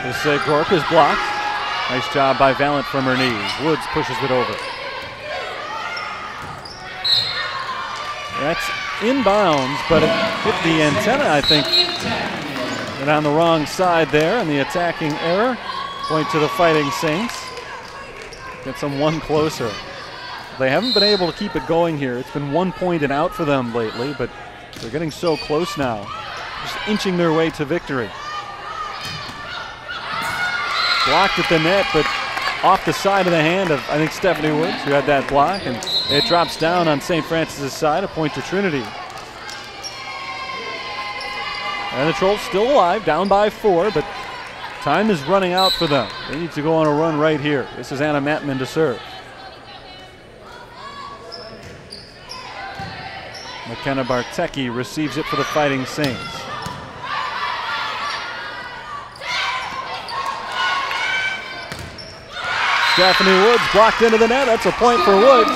This Gork is blocked. Nice job by Valent from her knees. Woods pushes it over. That's inbounds, but it hit the antenna, I think. And on the wrong side there, and the attacking error. Point to the Fighting Saints. Gets them one closer. They haven't been able to keep it going here. It's been 1 point and out for them lately, but they're getting so close now. Just inching their way to victory. Blocked at the net, but off the side of the hand of, I think, Stephanie Woods, who had that block, and it drops down on St. Francis' side, a point to Trinity. And the Trolls still alive, down by 4, but time is running out for them. They need to go on a run right here. This is Anna Matman to serve. McKenna Bartecki receives it for the Fighting Saints. Stephanie Woods blocked into the net. That's a point for Woods.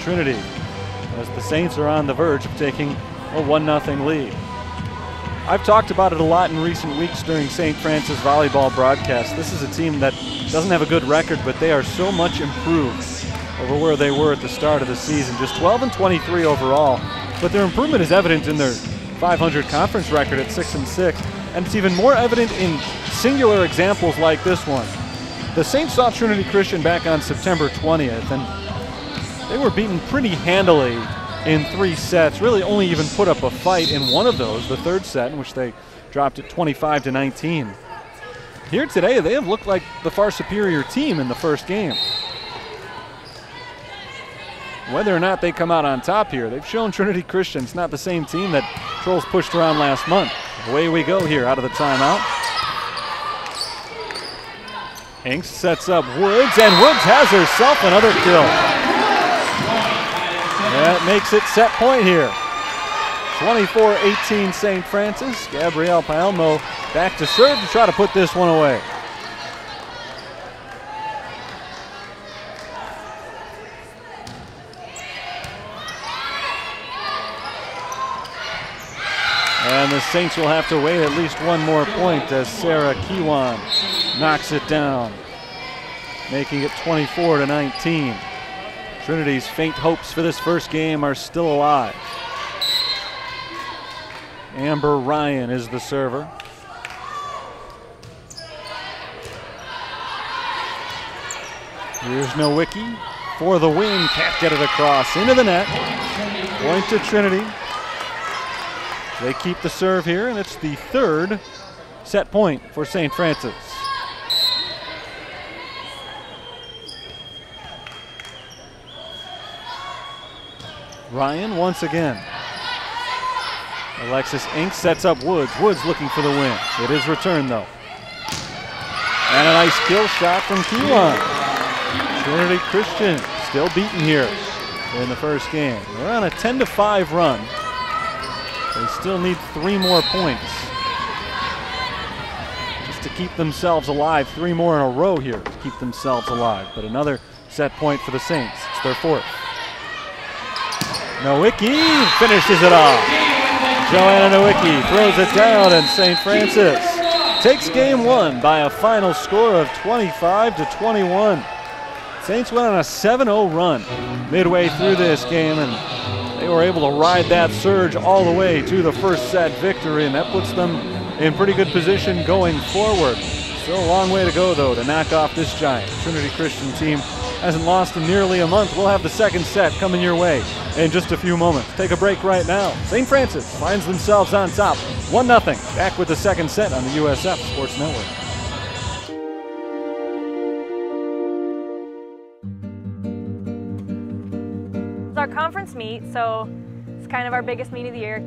Trinity, as the Saints are on the verge of taking a 1-0 lead. I've talked about it a lot in recent weeks during St. Francis volleyball broadcasts. This is a team that doesn't have a good record, but they are so much improved over where they were at the start of the season. Just 12-23 overall, but their improvement is evident in their 500 conference record at 6-6, and it's even more evident in singular examples like this one. The Saints saw Trinity Christian back on September 20th, and they were beaten pretty handily in 3 sets, really only even put up a fight in one of those, the third set, in which they dropped it 25-19. Here today, they have looked like the far superior team in the first game. Whether or not they come out on top here, they've shown Trinity Christian it's not the same team that Trolls pushed around last month. Away we go here out of the timeout. Hinks sets up Woods, and Woods has herself another kill. That makes it set point here. 24-18 St. Francis. Gabrielle Paelmo back to serve to try to put this one away. And the Saints will have to wait at least one more point as Sarah Kiwan knocks it down, making it 24-19. Trinity's faint hopes for this first game are still alive. Amber Ryan is the server. Here's Nowicki for the win, can't get it across into the net. Point to Trinity. They keep the serve here, and it's the third set point for St. Francis. Ryan once again. Alexis Inks sets up Woods. Woods looking for the win. It is returned though. And a nice kill shot from Kiwan. Trinity Christian still beaten here in the first game. They're on a 10-5 run. They still need 3 more points just to keep themselves alive. 3 more in a row here to keep themselves alive. But another set point for the Saints. It's their 4th. Nowicki finishes it off. Joanna Nowicki throws it down, and St. Francis takes game 1 by a final score of 25-21. Saints went on a 7-0 run midway through this game, and they were able to ride that surge all the way to the first set victory, and that puts them in pretty good position going forward. Still a long way to go, though, to knock off this giant. Trinity Christian team hasn't lost in nearly a month. We'll have the second set coming your way in just a few moments. Take a break right now. St. Francis finds themselves on top, 1-0. Back with the second set on the USF Sports Network. It's our conference meet, so it's kind of our biggest meet of the year.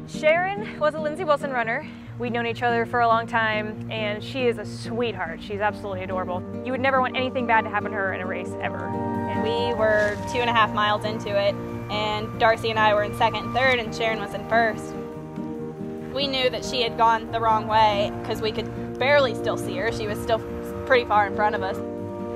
Sharon was a Lindsey Wilson runner. We'd known each other for a long time, and she is a sweetheart. She's absolutely adorable. You would never want anything bad to happen to her in a race, ever. And we were 2.5 miles into it, and Darcy and I were in second and third, and Sharon was in first. We knew that she had gone the wrong way because we could barely still see her. She was still pretty far in front of us.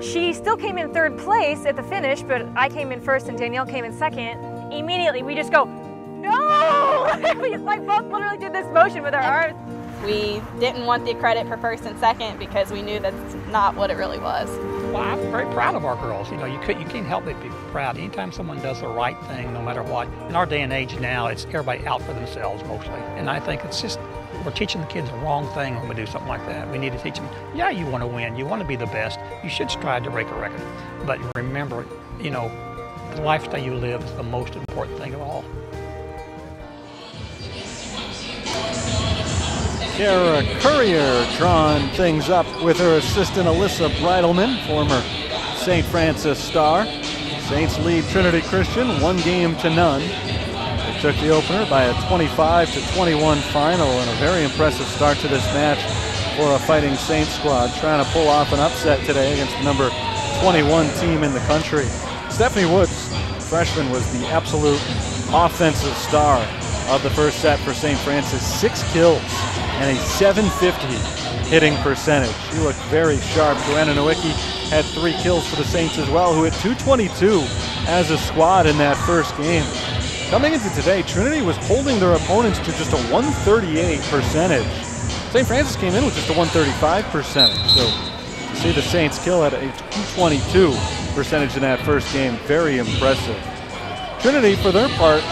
She still came in 3rd place at the finish, but I came in first and Danielle came in second. Immediately, we just go, no! no! We like both literally did this motion with our arms. We didn't want the credit for first and second because we knew that's not what it really was. Well, I'm very proud of our girls. You know, you can't help but be proud. Anytime someone does the right thing, no matter what. In our day and age now, it's everybody out for themselves mostly. And I think it's just, we're teaching the kids the wrong thing when we do something like that. We need to teach them, yeah, you want to win, you want to be the best, you should strive to break a record. But remember, you know, the lifestyle you live is the most important thing of all. Kara Courier drawing things up with her assistant Alyssa Breidelman, former St. Francis star. Saints lead Trinity Christian 1-0. They took the opener by a 25-21 final, and a very impressive start to this match for a Fighting Saints squad, trying to pull off an upset today against the number 21 team in the country. Stephanie Woods, freshman, was the absolute offensive star of the first set for St. Francis. 6 kills and a 750 hitting percentage. She looked very sharp. Joanna Nowicki had 3 kills for the Saints as well, who hit 222 as a squad in that first game. Coming into today, Trinity was holding their opponents to just a 138 percentage. St. Francis came in with just a 135 percentage. So to see the Saints kill at a 222 percentage in that first game, very impressive. Trinity, for their part,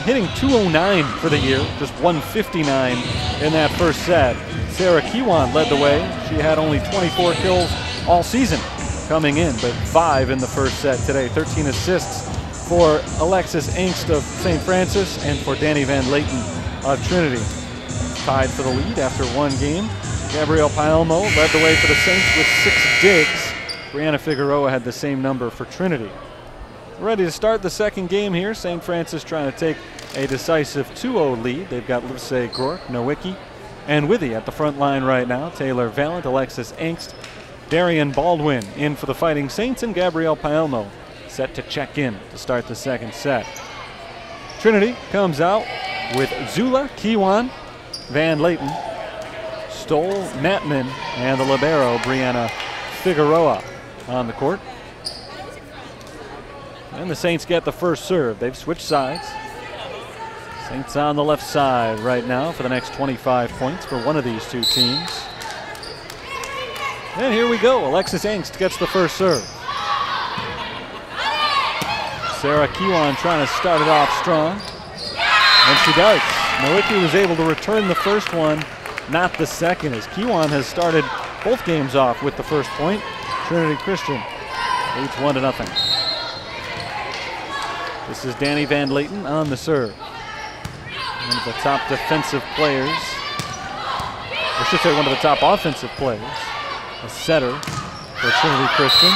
hitting 209 for the year, just 159 in that first set. Sarah Kiwan led the way. She had only 24 kills all season coming in, but 5 in the first set today. 13 assists for Alexis Angst of St. Francis and for Danny Van Layton of Trinity. Tied for the lead after 1 game. Gabrielle Paelmo led the way for the Saints with 6 digs. Brianna Figueroa had the same number for Trinity. Ready to start the second game here. St. Francis trying to take a decisive 2-0 lead. They've got Livesey Gork, Nowicki, and Withy at the front line right now. Taylor Valent, Alexis Angst, Darian Baldwin in for the Fighting Saints, and Gabrielle Paelmo set to check in to start the second set. Trinity comes out with Zula, Kiwan, Van Layton, Stoll, Matman, and the libero, Brianna Figueroa, on the court. And the Saints get the first serve. They've switched sides. Saints on the left side right now for the next 25 points for one of these two teams. And here we go. Alexis Angst gets the first serve. Sarah Kiwan trying to start it off strong. And she does. Nowicki was able to return the first one, not the second, as Kiwan has started both games off with the first point. Trinity Christian leads 1-0. This is Danny Van Layton on the serve. One of the top defensive players, or I should say one of the top offensive players, a setter for Trinity Christian.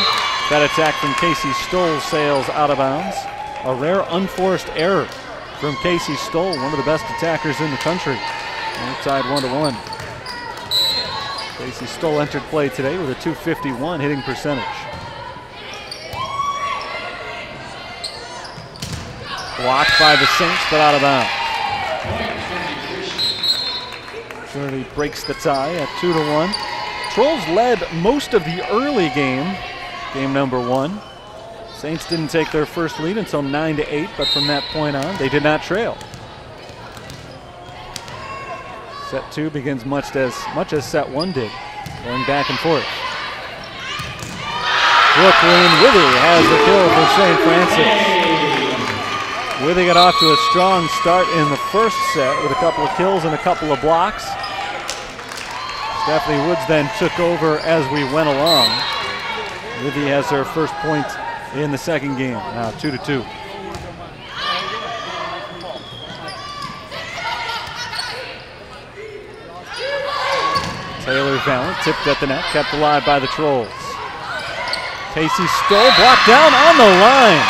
That attack from Casey Stoll sails out of bounds. A rare unforced error from Casey Stoll, one of the best attackers in the country. And they're tied 1-1. Casey Stoll entered play today with a 251 hitting percentage. Blocked by the Saints, but out of bounds. Trinity breaks the tie at 2-1. Trolls led most of the early game, game number 1. Saints didn't take their first lead until 9-8, but from that point on, they did not trail. Set 2 begins much as set 1 did, going back and forth. Brooklyn Withy has the kill for St. Francis. Withy got off to a strong start in the first set with a couple of kills and a couple of blocks. Stephanie Woods then took over as we went along. Withy has her first point in the second game, now 2-2. Taylor Valent tipped at the net, kept alive by the Trolls. Casey Stoll blocked down on the line.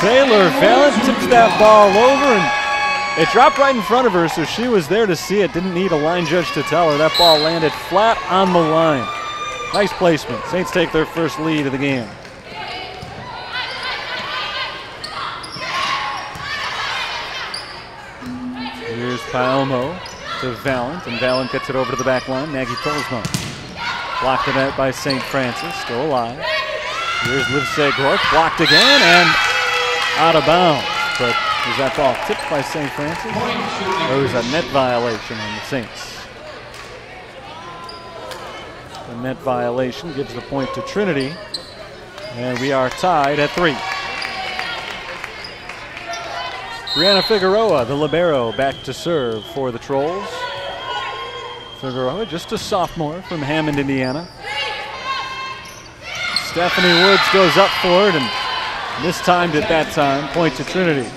Taylor Valent tips that ball over, and it dropped right in front of her, so she was there to see it. Didn't need a line judge to tell her. That ball landed flat on the line. Nice placement. Saints take their first lead of the game. Here's Paelmo to Valent, and Valent gets it over to the back line. Maggie Tolsma. Blocked the net by St. Francis, still alive. Here's Livesey Gork, blocked again, and out of bounds. But Was that ball tipped by St. Francis? Or was a net violation on the Saints? The net violation gives the point to Trinity. And we are tied at 3. Brianna Figueroa, the libero, back to serve for the Trolls. Figueroa, just a sophomore from Hammond, Indiana. Stephanie Woods goes up for it and mistimed it that time. Point to Trinity.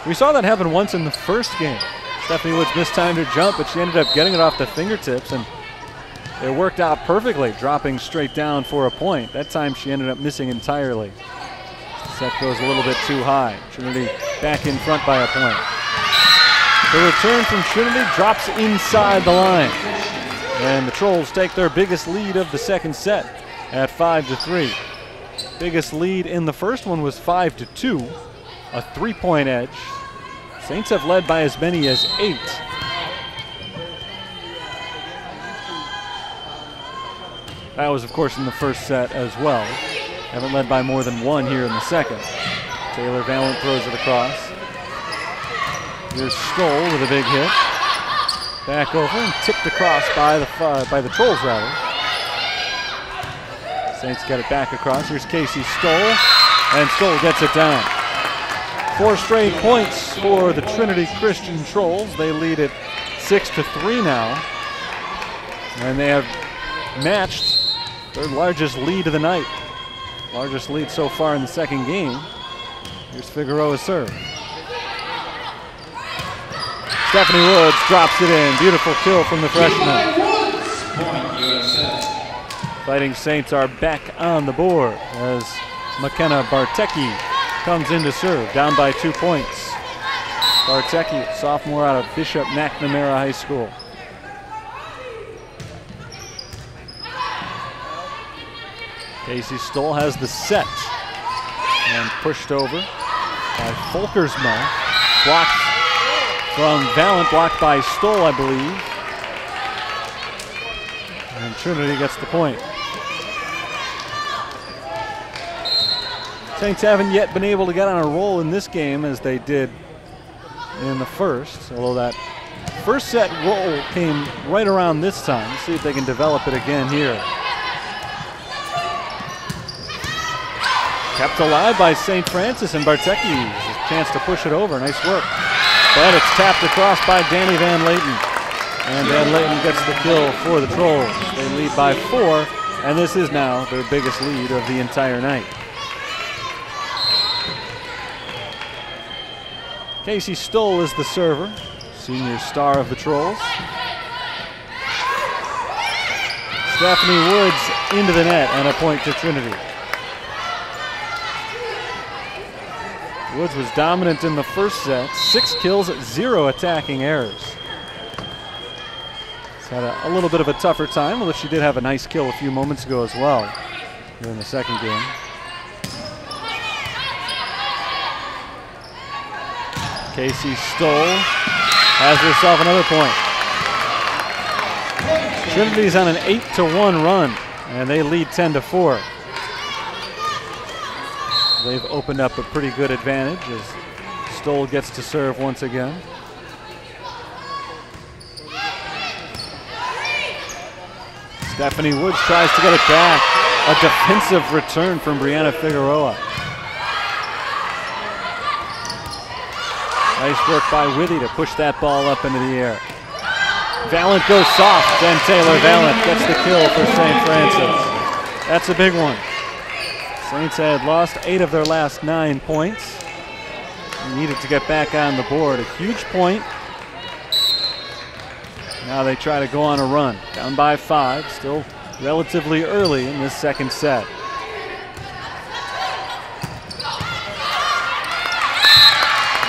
We saw that happen once in the first game. Stephanie Woods mistimed her jump, but she ended up getting it off the fingertips, and it worked out perfectly, dropping straight down for a point. That time she ended up missing entirely. Set goes a little bit too high. Trinity back in front by a point. The return from Trinity drops inside the line. And the Trolls take their biggest lead of the second set at 5-3. Biggest lead in the first one was 5-2, a 3-point edge. Saints have led by as many as 8. That was, of course, in the first set as well. Haven't led by more than 1 here in the second. Taylor Valent throws it across. Here's Stoll with a big hit. Back over and tipped across by the Trolls, rather. Saints get it back across. Here's Casey Stoll, and Stoll gets it down. 4 straight points for the Trinity Christian Trolls. They lead it 6-3 now, and they have matched their largest lead of the night. Largest lead so far in the second game. Here's Figueroa's serve. Stephanie Woods drops it in. Beautiful kill from the freshman. Fighting Saints are back on the board as McKenna Bartecki comes in to serve, down by 2 points. Bartecki, sophomore out of Bishop McNamara High School. Casey Stoll has the set and pushed over by Folkersma. Blocked from Valent, blocked by Stoll, I believe. And Trinity gets the point. Saints haven't yet been able to get on a roll in this game as they did in the first, although that first set roll came right around this time. Let's see if they can develop it again here. Kept alive by St. Francis, and Bartecki has a chance to push it over. Nice work. But it's tapped across by Danny Van Layton. And Van Layton gets the kill for the Trolls. They lead by 4, and this is now their biggest lead of the entire night. Casey Stoll is the server, senior star of the Trolls. Stephanie Woods into the net and a point to Trinity. Woods was dominant in the first set, 6 kills, 0 attacking errors. She's had a little bit of a tougher time, although she did have a nice kill a few moments ago as well here in the second game. Casey Stoll has herself another point. Trinity's on an 8-1 run, and they lead 10-4. They've opened up a pretty good advantage as Stoll gets to serve once again. Stephanie Woods tries to get it back. A defensive return from Brianna Figueroa. Nice work by Withy to push that ball up into the air. Valent goes soft, and Taylor Valent gets the kill for St. Francis. That's a big one. Saints had lost 8 of their last 9 points. They needed to get back on the board. A huge point. Now they try to go on a run. Down by 5, still relatively early in this second set.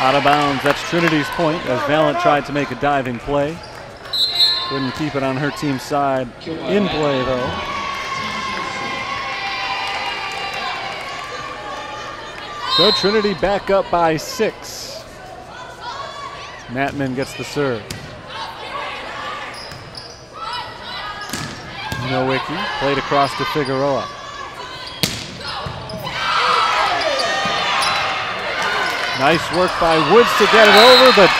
Out of bounds, that's Trinity's point as Valent tried to make a diving play. Couldn't keep it on her team's side. In play though. So Trinity back up by 6. Matman gets the serve. Nowicki played across to Figueroa. Nice work by Woods to get it over, but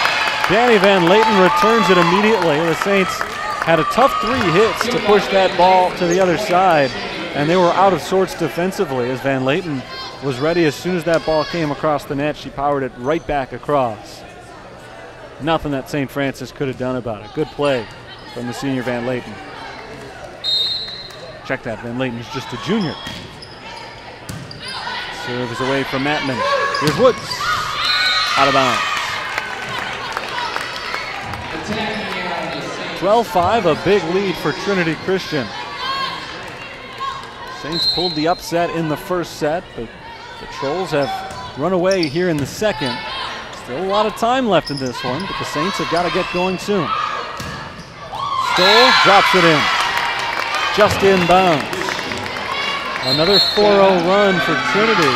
Danny Van Layton returns it immediately. The Saints had a tough 3 hits to push that ball to the other side, and they were out of sorts defensively as Van Layton was ready. As soon as that ball came across the net, she powered it right back across. Nothing that St. Francis could have done about it. Good play from the senior Van Layton. Check that, Van Layton's just a junior. Serve is away from Mattman. Here's Woods. Out of bounds. 12-5, a big lead for Trinity Christian. Saints pulled the upset in the first set, but the Trolls have run away here in the second. Still a lot of time left in this one, but the Saints have got to get going soon. Stoll drops it in. Just inbounds. Another 4-0 run for Trinity.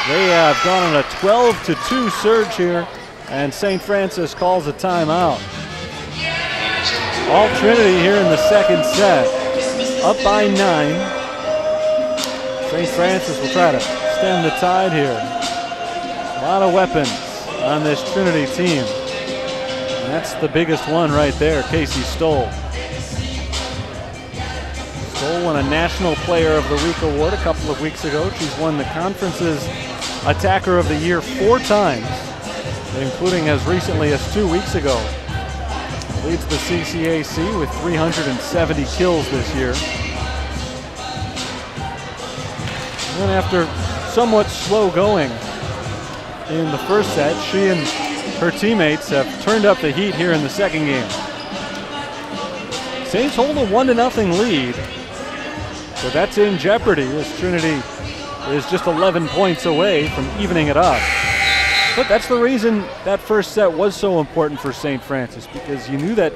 They have gone on a 12-2 surge here, and St. Francis calls a timeout. All Trinity here in the second set, up by 9. St. Francis will try to stem the tide here. A lot of weapons on this Trinity team. And that's the biggest one right there, Casey Stoll. Stoll won a National Player of the Week award a couple of weeks ago. She's won the conference's Attacker of the Year 4 times, including as recently as 2 weeks ago. Leads the CCAC with 370 kills this year. And then after somewhat slow going in the first set, she and her teammates have turned up the heat here in the second game. Saints hold a 1-0 lead, but that's in jeopardy as Trinity is just 11 points away from evening it up. But that's the reason that first set was so important for St. Francis, because you knew that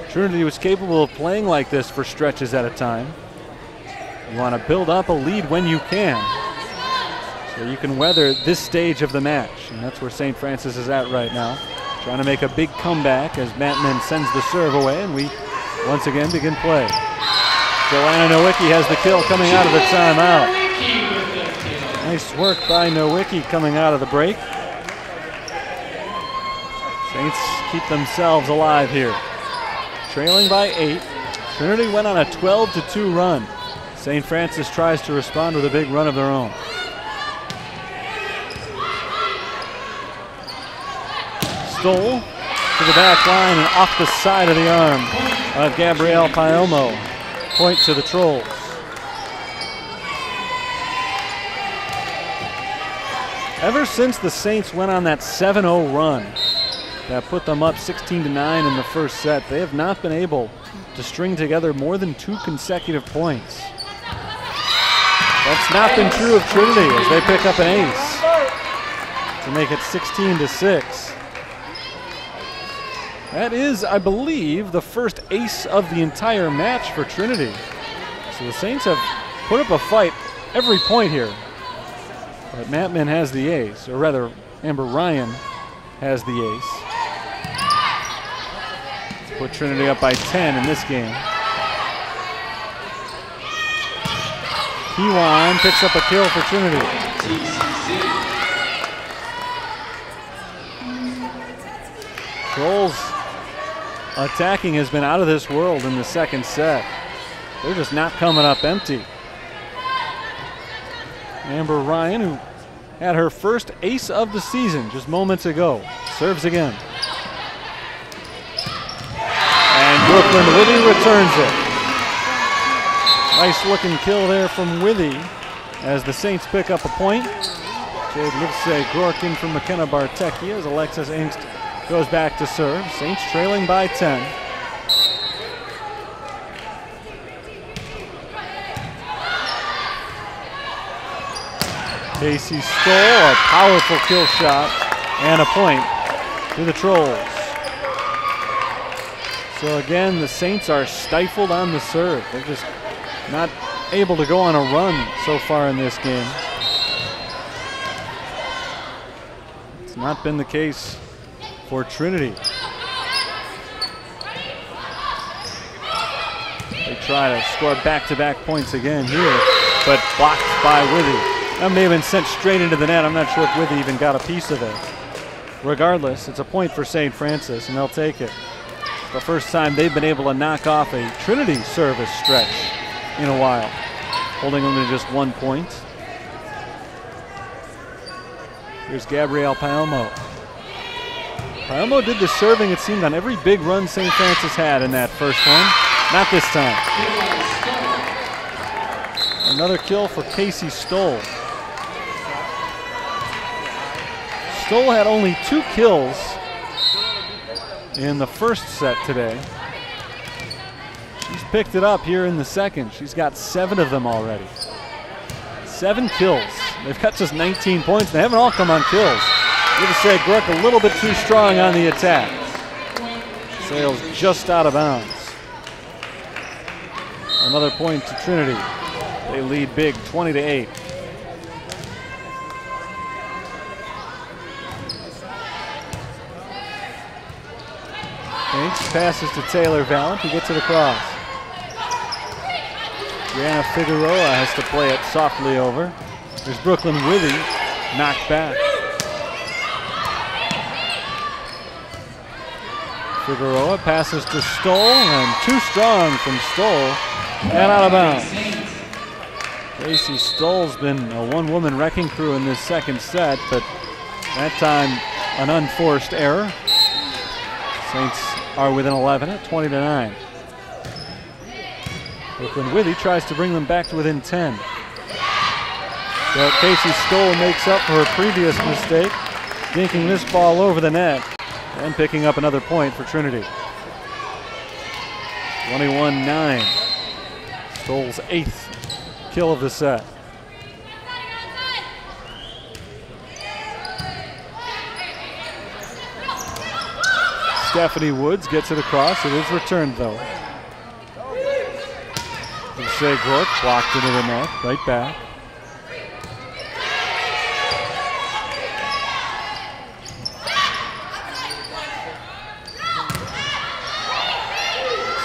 Trinity was capable of playing like this for stretches at a time. You want to build up a lead when you can, so you can weather this stage of the match. And that's where St. Francis is at right now, trying to make a big comeback as Mattman sends the serve away, and we once again begin play. Joanna Nowicki has the kill coming out of the timeout. Nice work by Nowicki coming out of the break. Saints keep themselves alive here. Trailing by 8. Trinity went on a 12-2 run. St. Francis tries to respond with a big run of their own. Stoll to the back line and off the side of the arm of Gabrielle Paiomo. Point to the Trolls. Ever since the Saints went on that 7-0 run that put them up 16-9 in the first set, they have not been able to string together more than 2 consecutive points. That's not been true of Trinity as they pick up an ace to make it 16-6. That is, I believe, the first ace of the entire match for Trinity. So the Saints have put up a fight every point here. But Mattman has the ace, or rather, Amber Ryan has the ace. Put Trinity up by 10 in this game. Kiwan picks up a kill for Trinity. Trolls attacking has been out of this world in the second set. They're just not coming up empty. Amber Ryan, who had her first ace of the season just moments ago, serves again. And Brooklyn Withy returns it. Nice looking kill there from Withy as the Saints pick up a point. Jade Livesey Gorkin from McKenna Bartecki as Alexis Ingst goes back to serve. Saints trailing by 10. Casey Stoll, a powerful kill shot and a point to the Trolls. So again, the Saints are stifled on the serve. They're just not able to go on a run so far in this game. It's not been the case for Trinity. They try to score back-to-back points again here, but blocked by Withy. That may have been sent straight into the net. I'm not sure if Withy even got a piece of it. regardless, it's a point for St. Francis, and they'll take it. It's the first time they've been able to knock off a Trinity service stretch in a while, holding them to just 1 point. Here's Gabrielle Palmo. Palmo did the serving, it seemed, on every big run St. Francis had in that first one. Not this time. Another kill for Casey Stoll. Stoll had only 2 kills in the first set today. She's picked it up here in the second. She's got 7 of them already. 7 kills. They've got just 19 points. They haven't all come on kills. USF Fighting a little bit too strong on the attack. Sails just out of bounds. Another point to Trinity. They lead big, 20-8. Banks passes to Taylor Valent, who gets it across. Brianna Figueroa has to play it softly over. There's Brooklyn Withy, knocked back. Figueroa passes to Stoll, and too strong from Stoll, and out of bounds. Casey Stoll's been a one-woman wrecking crew in this second set, but that time an unforced error. Saints are within 11 at 20-9. Brooklyn Withy tries to bring them back to within 10. But Casey Stoll makes up for her previous mistake, dinking this ball over the net and picking up another point for Trinity. 21-9. Stoll's 8th kill of the set. Stephanie Woods gets it across. It is returned though. USF blocked into the net, right back.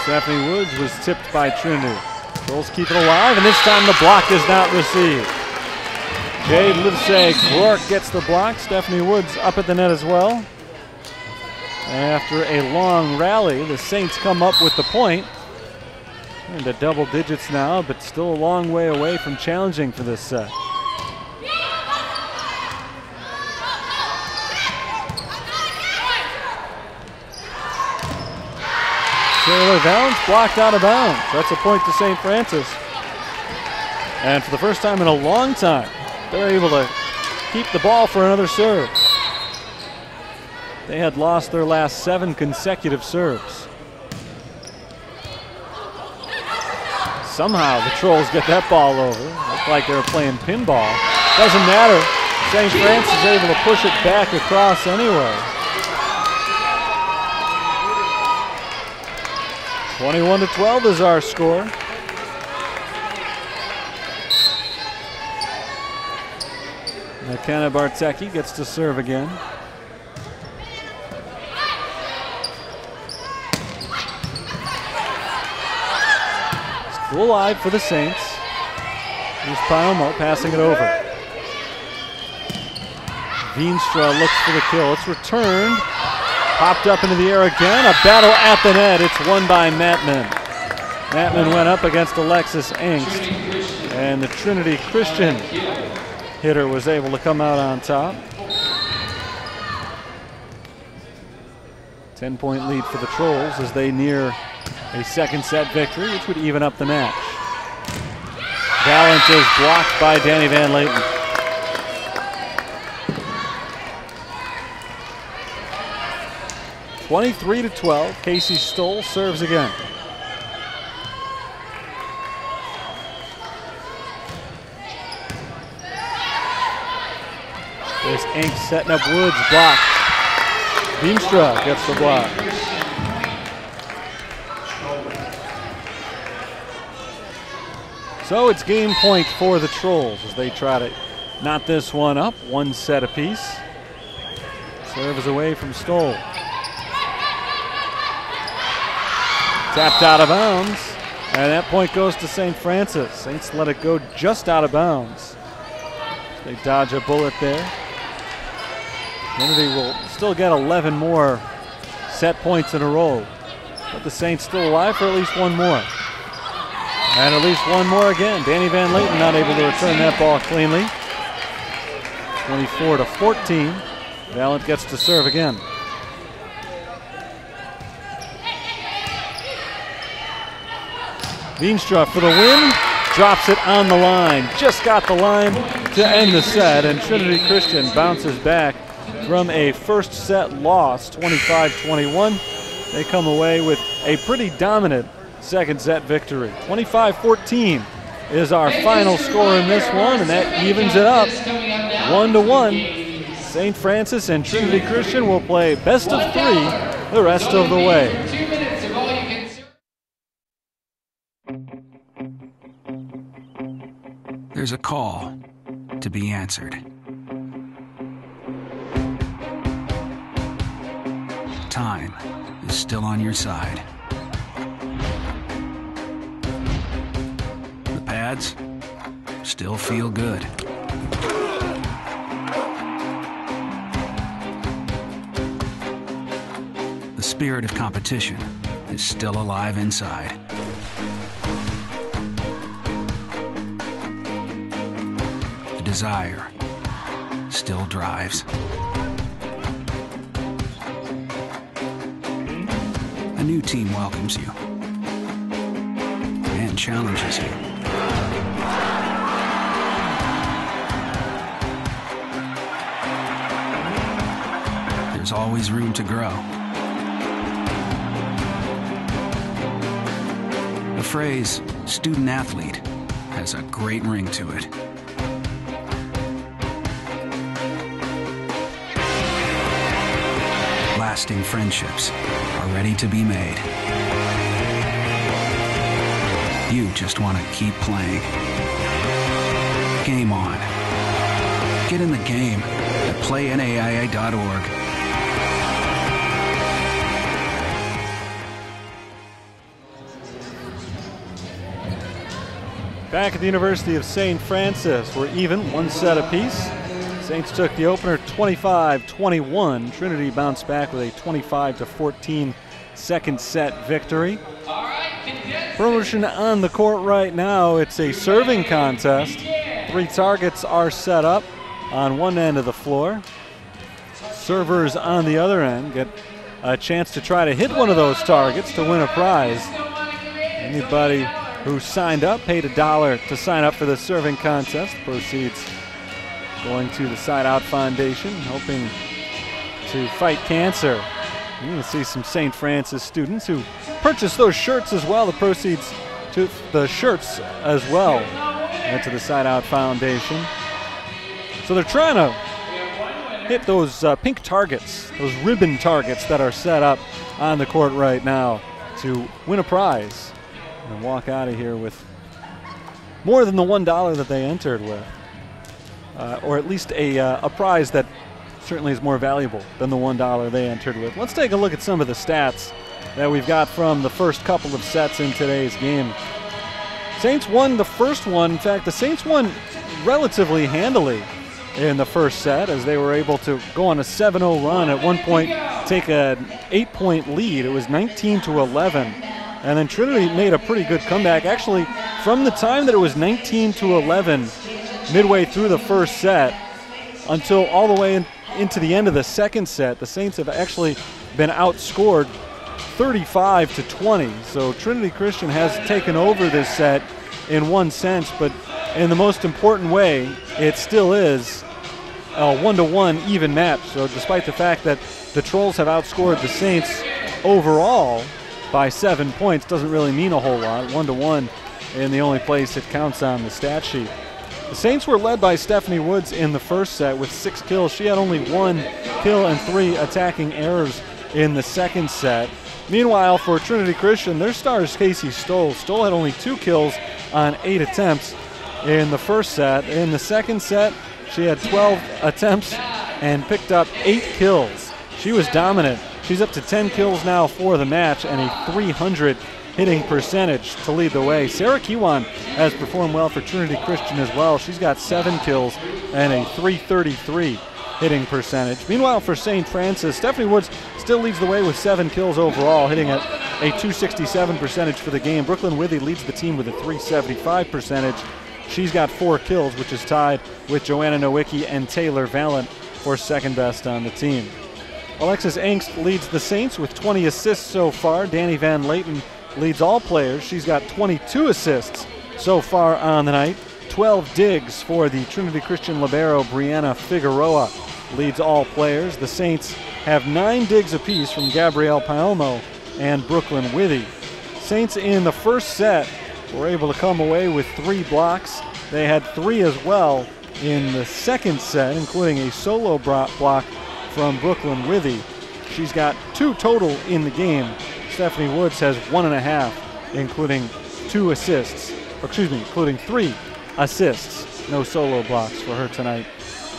Stephanie Woods was tipped by Trinity. Trolls keep it alive, and this time the block is not received. Jade Livesay-Rourke gets the block. Stephanie Woods up at the net as well. After a long rally, the Saints come up with the point. Into double digits now, but still a long way away from challenging for this set. Taylor Valens blocked out of bounds. That's a point to St. Francis. And for the first time in a long time, they're able to keep the ball for another serve. They had lost their last 7 consecutive serves. Somehow the Trolls get that ball over. Looked like they were playing pinball. Doesn't matter. St. Francis is able to push it back across anyway. 21-12 is our score. McKenna Bartecki gets to serve again. Still alive for the Saints. Here's Palmo passing it over. Veenstra looks for the kill. It's returned. Popped up into the air again. A battle at the net. It's won by Mattman. Mattman went up against Alexis Angst, and the Trinity Christian hitter was able to come out on top. 10-point lead for the Trolls as they near a second set victory, which would even up the match. Valent is blocked by Danny Van Layton. (23-12). Casey Stoll serves again. There's Ink setting up Woods, blocked. Veenstra gets the block. So it's game point for the Trolls as they try to knot this one up, 1 set apiece. Serve is away from Stoll. Tapped out of bounds, and that point goes to St. Francis. Saints let it go just out of bounds. They dodge a bullet there. Trinity will still get 11 more set points in a row, but the Saints still alive for at least one more. And at least one more again. Danny Van Layton not able to return that ball cleanly. 24-14. Valent gets to serve again. Veenstra for the win. Drops it on the line. Just got the line to end the set, and Trinity Christian bounces back from a first set loss, 25-21. They come away with a pretty dominant second set victory. 25-14 is our final score in this one, and that evens it up 1-1. St. Francis and Trinity Christian will play best of 3 the rest of the way. There's a call to be answered. Time is still on your side. The pads still feel good. The spirit of competition is still alive inside. The desire still drives. A new team welcomes you and challenges you. There's always room to grow. The phrase student athlete has a great ring to it. Lasting friendships are ready to be made. You just want to keep playing. Game on. Get in the game at playnaia.org. Back at the University of St. Francis, we're even, one set apiece. Saints took the opener 25-21. Trinity bounced back with a 25-14 second set victory. Promotion on the court right now. It's a serving contest. 3 targets are set up on one end of the floor. Servers on the other end get a chance to try to hit one of those targets to win a prize. Anybody who signed up paid $1 to sign up for the serving contest. Proceeds going to the Side Out Foundation, hoping to fight cancer. You can see some St. Francis students who purchased those shirts as well. The proceeds to the shirts as well and to the Side Out Foundation. So they're trying to hit those pink targets, those ribbon targets that are set up on the court right now to win a prize and walk out of here with more than the $1 that they entered with. Or at least a prize that certainly is more valuable than the $1 they entered with. Let's take a look at some of the stats that we've got from the first couple of sets in today's game. Saints won the first one. In fact, the Saints won relatively handily in the first set as they were able to go on a 7-0 run. At one point, take an 8-point lead. It was 19-11. And then Trinity made a pretty good comeback. Actually, from the time that it was 19-11, midway through the first set until all the way into the end of the second set, the Saints have actually been outscored 35-20. So Trinity Christian has taken over this set in one sense, but in the most important way, it still is a 1-1 even match. So despite the fact that the Trolls have outscored the Saints overall by 7 points, doesn't really mean a whole lot. 1-1 in the only place it counts on the stat sheet. The Saints were led by Stephanie Woods in the first set with 6 kills. She had only 1 kill and 3 attacking errors in the second set. Meanwhile, for Trinity Christian, their star is Casey Stoll. Stoll had only 2 kills on 8 attempts in the first set. In the second set, she had 12 attempts and picked up 8 kills. She was dominant. She's up to 10 kills now for the match and a 300 hitting percentage to lead the way. Sarah Kiwan has performed well for Trinity Christian as well. She's got 7 kills and a 333 hitting percentage. Meanwhile, for St. Francis, Stephanie Woods still leads the way with 7 kills overall, hitting at a .267 percentage for the game. Brooklyn Withy leads the team with a .375 percentage. She's got 4 kills, which is tied with Joanna Nowicki and Taylor Valent for second best on the team. Alexis Engst leads the Saints with 20 assists so far. Danny Van Layton leads all players. She's got 22 assists so far on the night. 12 digs for the Trinity Christian libero Brianna Figueroa leads all players. The Saints have 9 digs apiece from Gabrielle Paelmo and Brooklyn Withy. Saints in the first set were able to come away with 3 blocks. They had 3 as well in the second set, including a solo block from Brooklyn Withy. She's got 2 total in the game. Stephanie Woods has 1.5, including 2 assists, including 3 assists. No solo blocks for her tonight.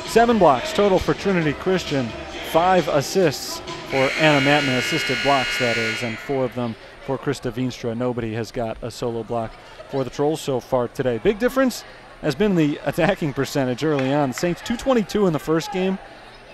7 blocks total for Trinity Christian, 5 assists for Anna Mattman, assisted blocks that is, and 4 of them for Krista Veenstra. Nobody has got a solo block for the Trolls so far today. Big difference has been the attacking percentage early on. Saints 222 in the first game,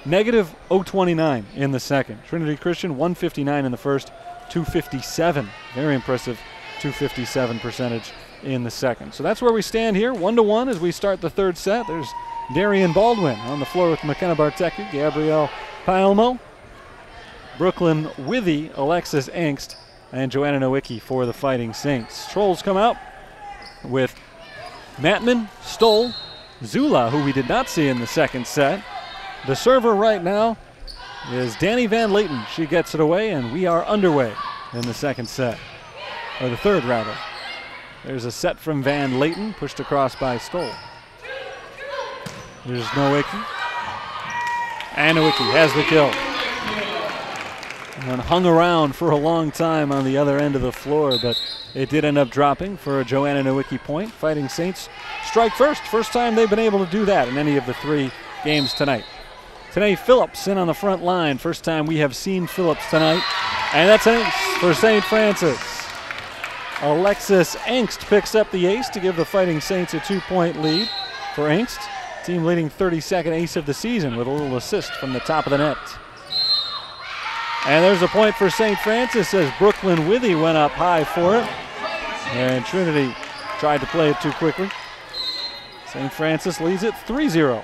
negative 029 in the second. Trinity Christian 159 in the first, 257. Very impressive 257 percentage in the second. So that's where we stand here, 1-1 as we start the third set. There's Darian Baldwin on the floor with McKenna Barteku, Gabrielle Paelmo, Brooklyn Withy, Alexis Engst, and Joanna Nowicki for the Fighting Saints. Trolls come out with Mattman, Stoll, Zula, who we did not see in the second set. The server right now is Danny Van Layton. She gets it away, and we are underway in the second set, or the third rather. There's a set from Van Layton, pushed across by Stoll. There's Nowicki. And Nowicki has the kill. And hung around for a long time on the other end of the floor, but it did end up dropping for a Joanna Nowicki point. Fighting Saints strike first. First time they've been able to do that in any of the 3 games tonight. Today, Phillips in on the front line. First time we have seen Phillips tonight. And that's an ace for St. Francis. Alexis Engst picks up the ace to give the Fighting Saints a 2-point lead. For Engst, team leading 32nd ace of the season with a little assist from the top of the net. And there's a point for St. Francis as Brooklyn Withy went up high for it. And Trinity tried to play it too quickly. St. Francis leads it 3-0.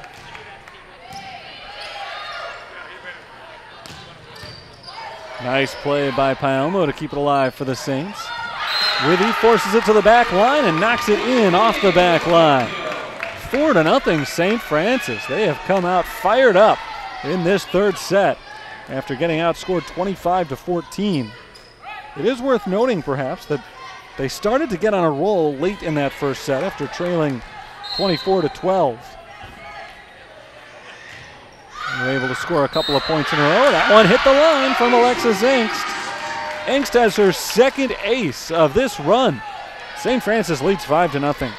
Nice play by Paelmo to keep it alive for the Saints. Withy forces it to the back line and knocks it in off the back line. 4-0 St. Francis. They have come out fired up in this third set after getting outscored 25-14. It is worth noting perhaps that they started to get on a roll late in that first set after trailing 24-12. They were able to score a couple of points in a row. That one hit the line from Alexis Engst. Engst has her second ace of this run. St. Francis leads 5-0.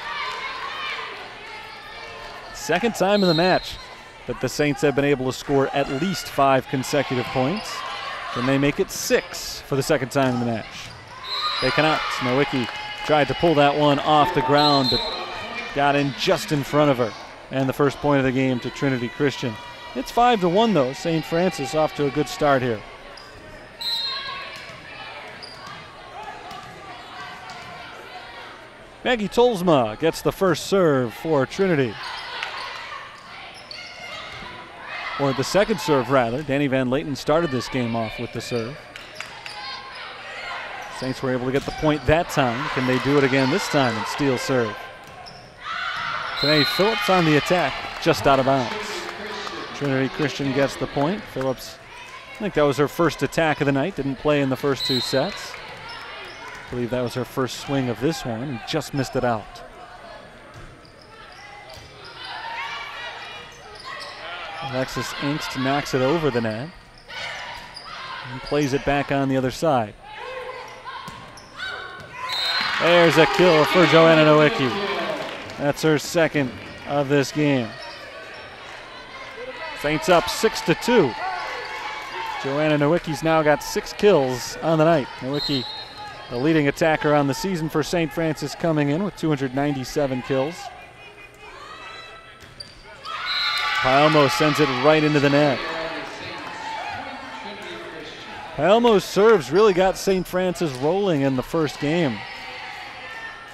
Second time in the match that the Saints have been able to score at least 5 consecutive points. Then they make it 6 for the second time in the match. They cannot. Nowicki tried to pull that one off the ground, but got in just in front of her. And the first point of the game to Trinity Christian. It's 5-1 though. St. Francis off to a good start here. Maggie Tolsma gets the first serve for Trinity. Or the second serve, rather. Danny Van Layton started this game off with the serve. Saints were able to get the point that time. Can they do it again this time and steal serve? Today, Phillips on the attack, just out of bounds. Trinity Christian gets the point. Phillips, I think that was her first attack of the night. Didn't play in the first 2 sets. I believe that was her first swing of this one and just missed it out. Alexis Engst knocks it over the net and plays it back on the other side. There's a kill for Joanna Nowicki. That's her second of this game. Saints up 6-2. Joanna Nowicki's now got 6 kills on the night. Nowicki, the leading attacker on the season for St. Francis, coming in with 297 kills. Paelmo sends it right into the net. Paelmo's serves really got St. Francis rolling in the first game.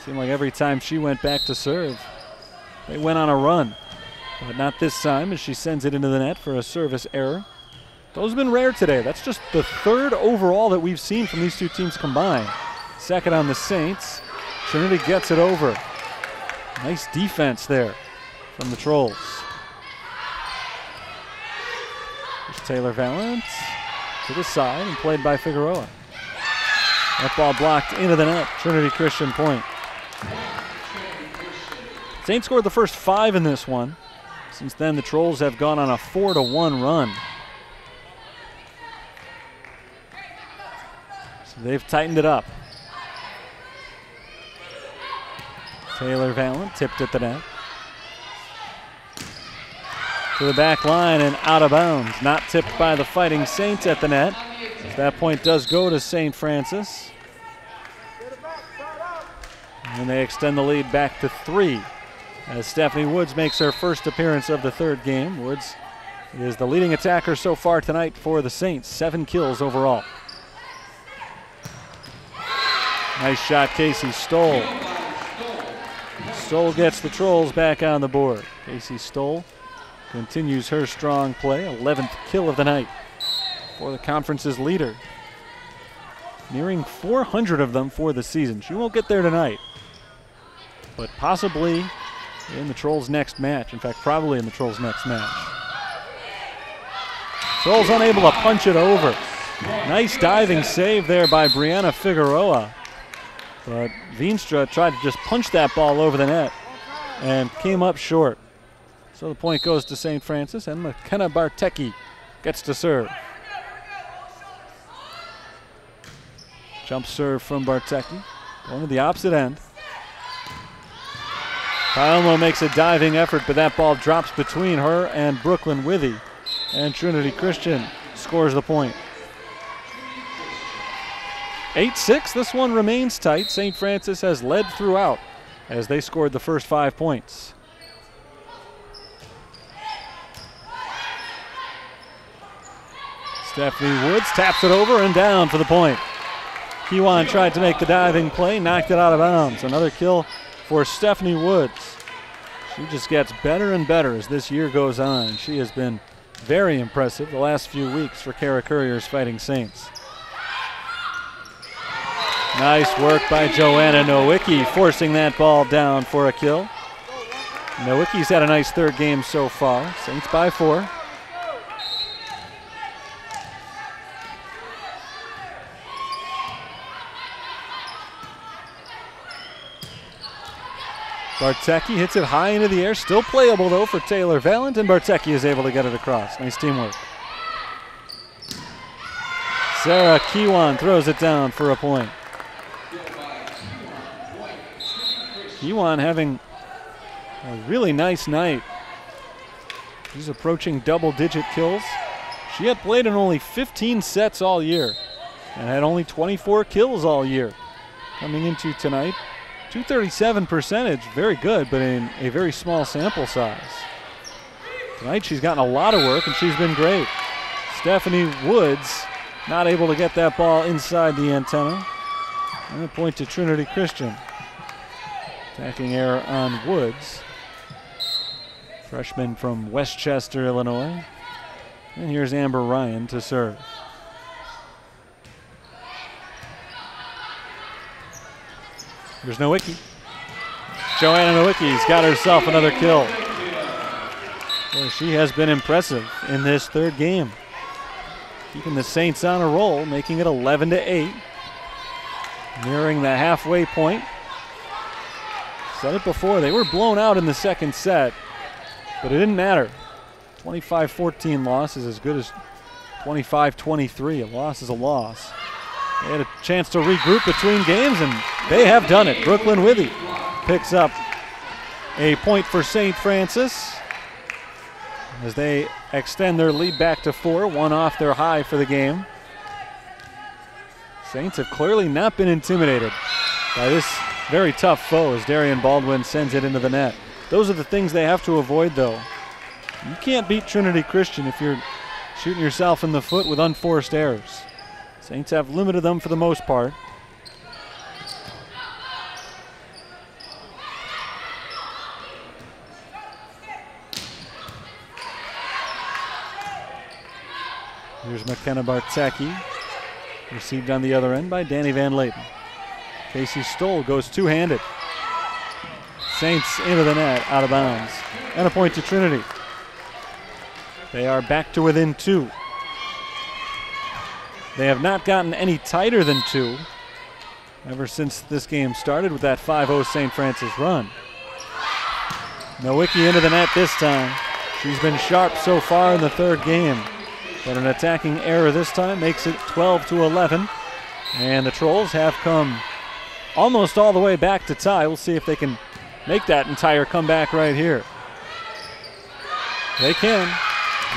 Seemed like every time she went back to serve, they went on a run. But not this time, as she sends it into the net for a service error. Those have been rare today. That's just the third overall that we've seen from these two teams combined. Second on the Saints. Trinity gets it over. Nice defense there from the Trolls. Here's Taylor Valance to the side and played by Figueroa. That ball blocked into the net. Trinity Christian point. Saints scored the first 5 in this one. Since then, the Trolls have gone on a 4-1 run. So they've tightened it up. Taylor Valance tipped at the net. To the back line and out of bounds. Not tipped by the Fighting Saints at the net. That point does go to St. Francis. And they extend the lead back to 3 as Stephanie Woods makes her first appearance of the third game. Woods is the leading attacker so far tonight for the Saints. 7 kills overall. Nice shot, Casey Stoll. Stoll gets the Trolls back on the board. Casey Stoll continues her strong play. 11th kill of the night for the conference's leader. Nearing 400 of them for the season. She won't get there tonight, but possibly in the Trolls' next match. In fact, probably in the Trolls' next match. Trolls unable to punch it over. Nice diving save there by Brianna Figueroa. But Veenstra tried to just punch that ball over the net and came up short. So the point goes to St. Francis, and McKenna Bartecki gets to serve. Jump serve from Bartecki, going to the opposite end. Paelmo makes a diving effort, but that ball drops between her and Brooklyn Withy. And Trinity Christian scores the point. 8-6, this one remains tight. St. Francis has led throughout as they scored the first 5 points. Stephanie Woods taps it over and down for the point. Kiwan tried to make the diving play, knocked it out of bounds. Another kill for Stephanie Woods. She just gets better and better as this year goes on. She has been very impressive the last few weeks for Cara Courier's Fighting Saints. Nice work by Joanna Nowicki, forcing that ball down for a kill. Nowicki's had a nice third game so far. Saints by 4. Bartecki hits it high into the air. Still playable, though, for Taylor Valance, and Bartecki is able to get it across. Nice teamwork. Sarah Kiwan throws it down for a point. Kiwan having a really nice night. She's approaching double-digit kills. She had played in only 15 sets all year and had only 24 kills all year. Coming into tonight, 237 percentage, very good, but in a very small sample size. Tonight she's gotten a lot of work and she's been great. Stephanie Woods not able to get that ball inside the antenna. And a point to Trinity Christian. Attacking error on Woods. Freshman from Westchester, Illinois. And here's Amber Ryan to serve. Here's Nowicki. Joanna Nowicki's got herself another kill. Well, she has been impressive in this third game. Keeping the Saints on a roll, making it 11-8. Nearing the halfway point. Said it before, they were blown out in the second set, but it didn't matter. 25-14 loss is as good as 25-23. A loss is a loss. They had a chance to regroup between games, and they have done it. Brooklyn Withy picks up a point for St. Francis as they extend their lead back to 4, 1 off their high for the game. Saints have clearly not been intimidated by this very tough foe as Darian Baldwin sends it into the net. Those are the things they have to avoid, though. You can't beat Trinity Christian if you're shooting yourself in the foot with unforced errors. Saints have limited them for the most part. Here's McKenna Bartzecki, received on the other end by Danny Van Layton. Casey Stoll goes two-handed. Saints into the net, out of bounds. And a point to Trinity. They are back to within 2. They have not gotten any tighter than 2 ever since this game started with that 5-0 St. Francis run. Nowicki into the net this time. She's been sharp so far in the third game, but an attacking error this time makes it 12-11. And the Trolls have come almost all the way back to tie. We'll see if they can make that entire comeback right here. They can.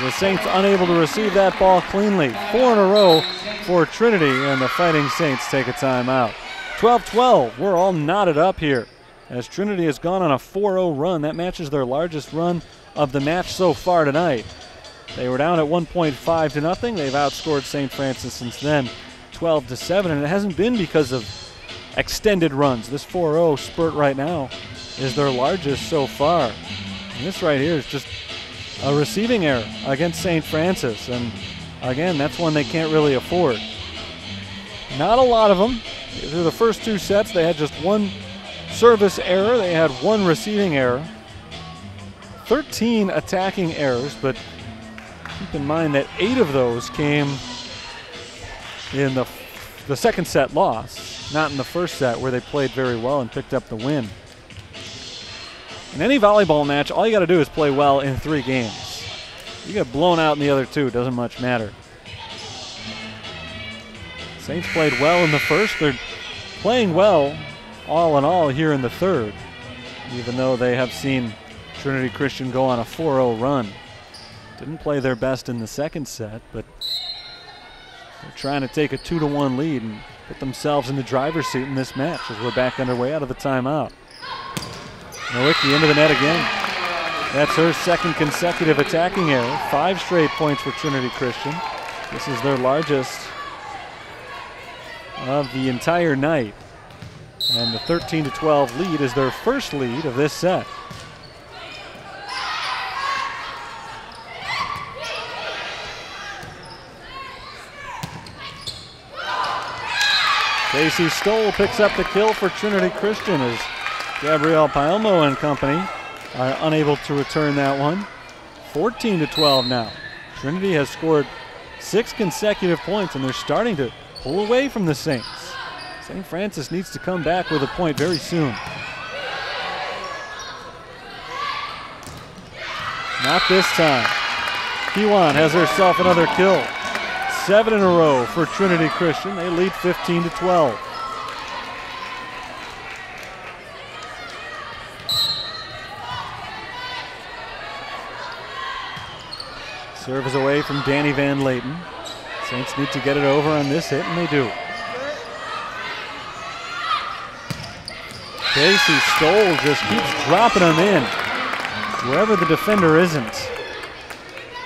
The Saints unable to receive that ball cleanly. 4 in a row for Trinity, and the Fighting Saints take a timeout. 12-12, we're all knotted up here as Trinity has gone on a 4-0 run. That matches their largest run of the match so far tonight. They were down at 1.5 to nothing. They've outscored St. Francis since then, 12-7, and it hasn't been because of extended runs. This 4-0 spurt right now is their largest so far. And this right here is just a receiving error against St. Francis, and again, that's one they can't really afford. Not a lot of them. Through the first 2 sets, they had just 1 service error. They had 1 receiving error. 13 attacking errors, but keep in mind that 8 of those came in the second set loss, not in the first set where they played very well and picked up the win. In any volleyball match, all you got to do is play well in 3 games. You get blown out in the other 2, doesn't much matter. Saints played well in the first. They're playing well, all in all, here in the third, even though they have seen Trinity Christian go on a 4-0 run. Didn't play their best in the second set, but they're trying to take a 2-1 lead and put themselves in the driver's seat in this match as we're back underway out of the timeout. Nowicki into the net again. That's her second consecutive attacking error. 5 straight points for Trinity Christian. This is their largest of the entire night. And the 13-12 lead is their first lead of this set. Casey Stoll picks up the kill for Trinity Christian as Gabrielle Paelmo and company are unable to return that one. 14-12 now. Trinity has scored 6 consecutive points, and they're starting to pull away from the Saints. St. Francis needs to come back with a point very soon. Not this time. Kiwan has herself another kill. 7 in a row for Trinity Christian. They lead 15-12. Serve is away from Danny Van Layton. Saints need to get it over on this hit, and they do. Casey Stoll just keeps dropping them in wherever the defender isn't.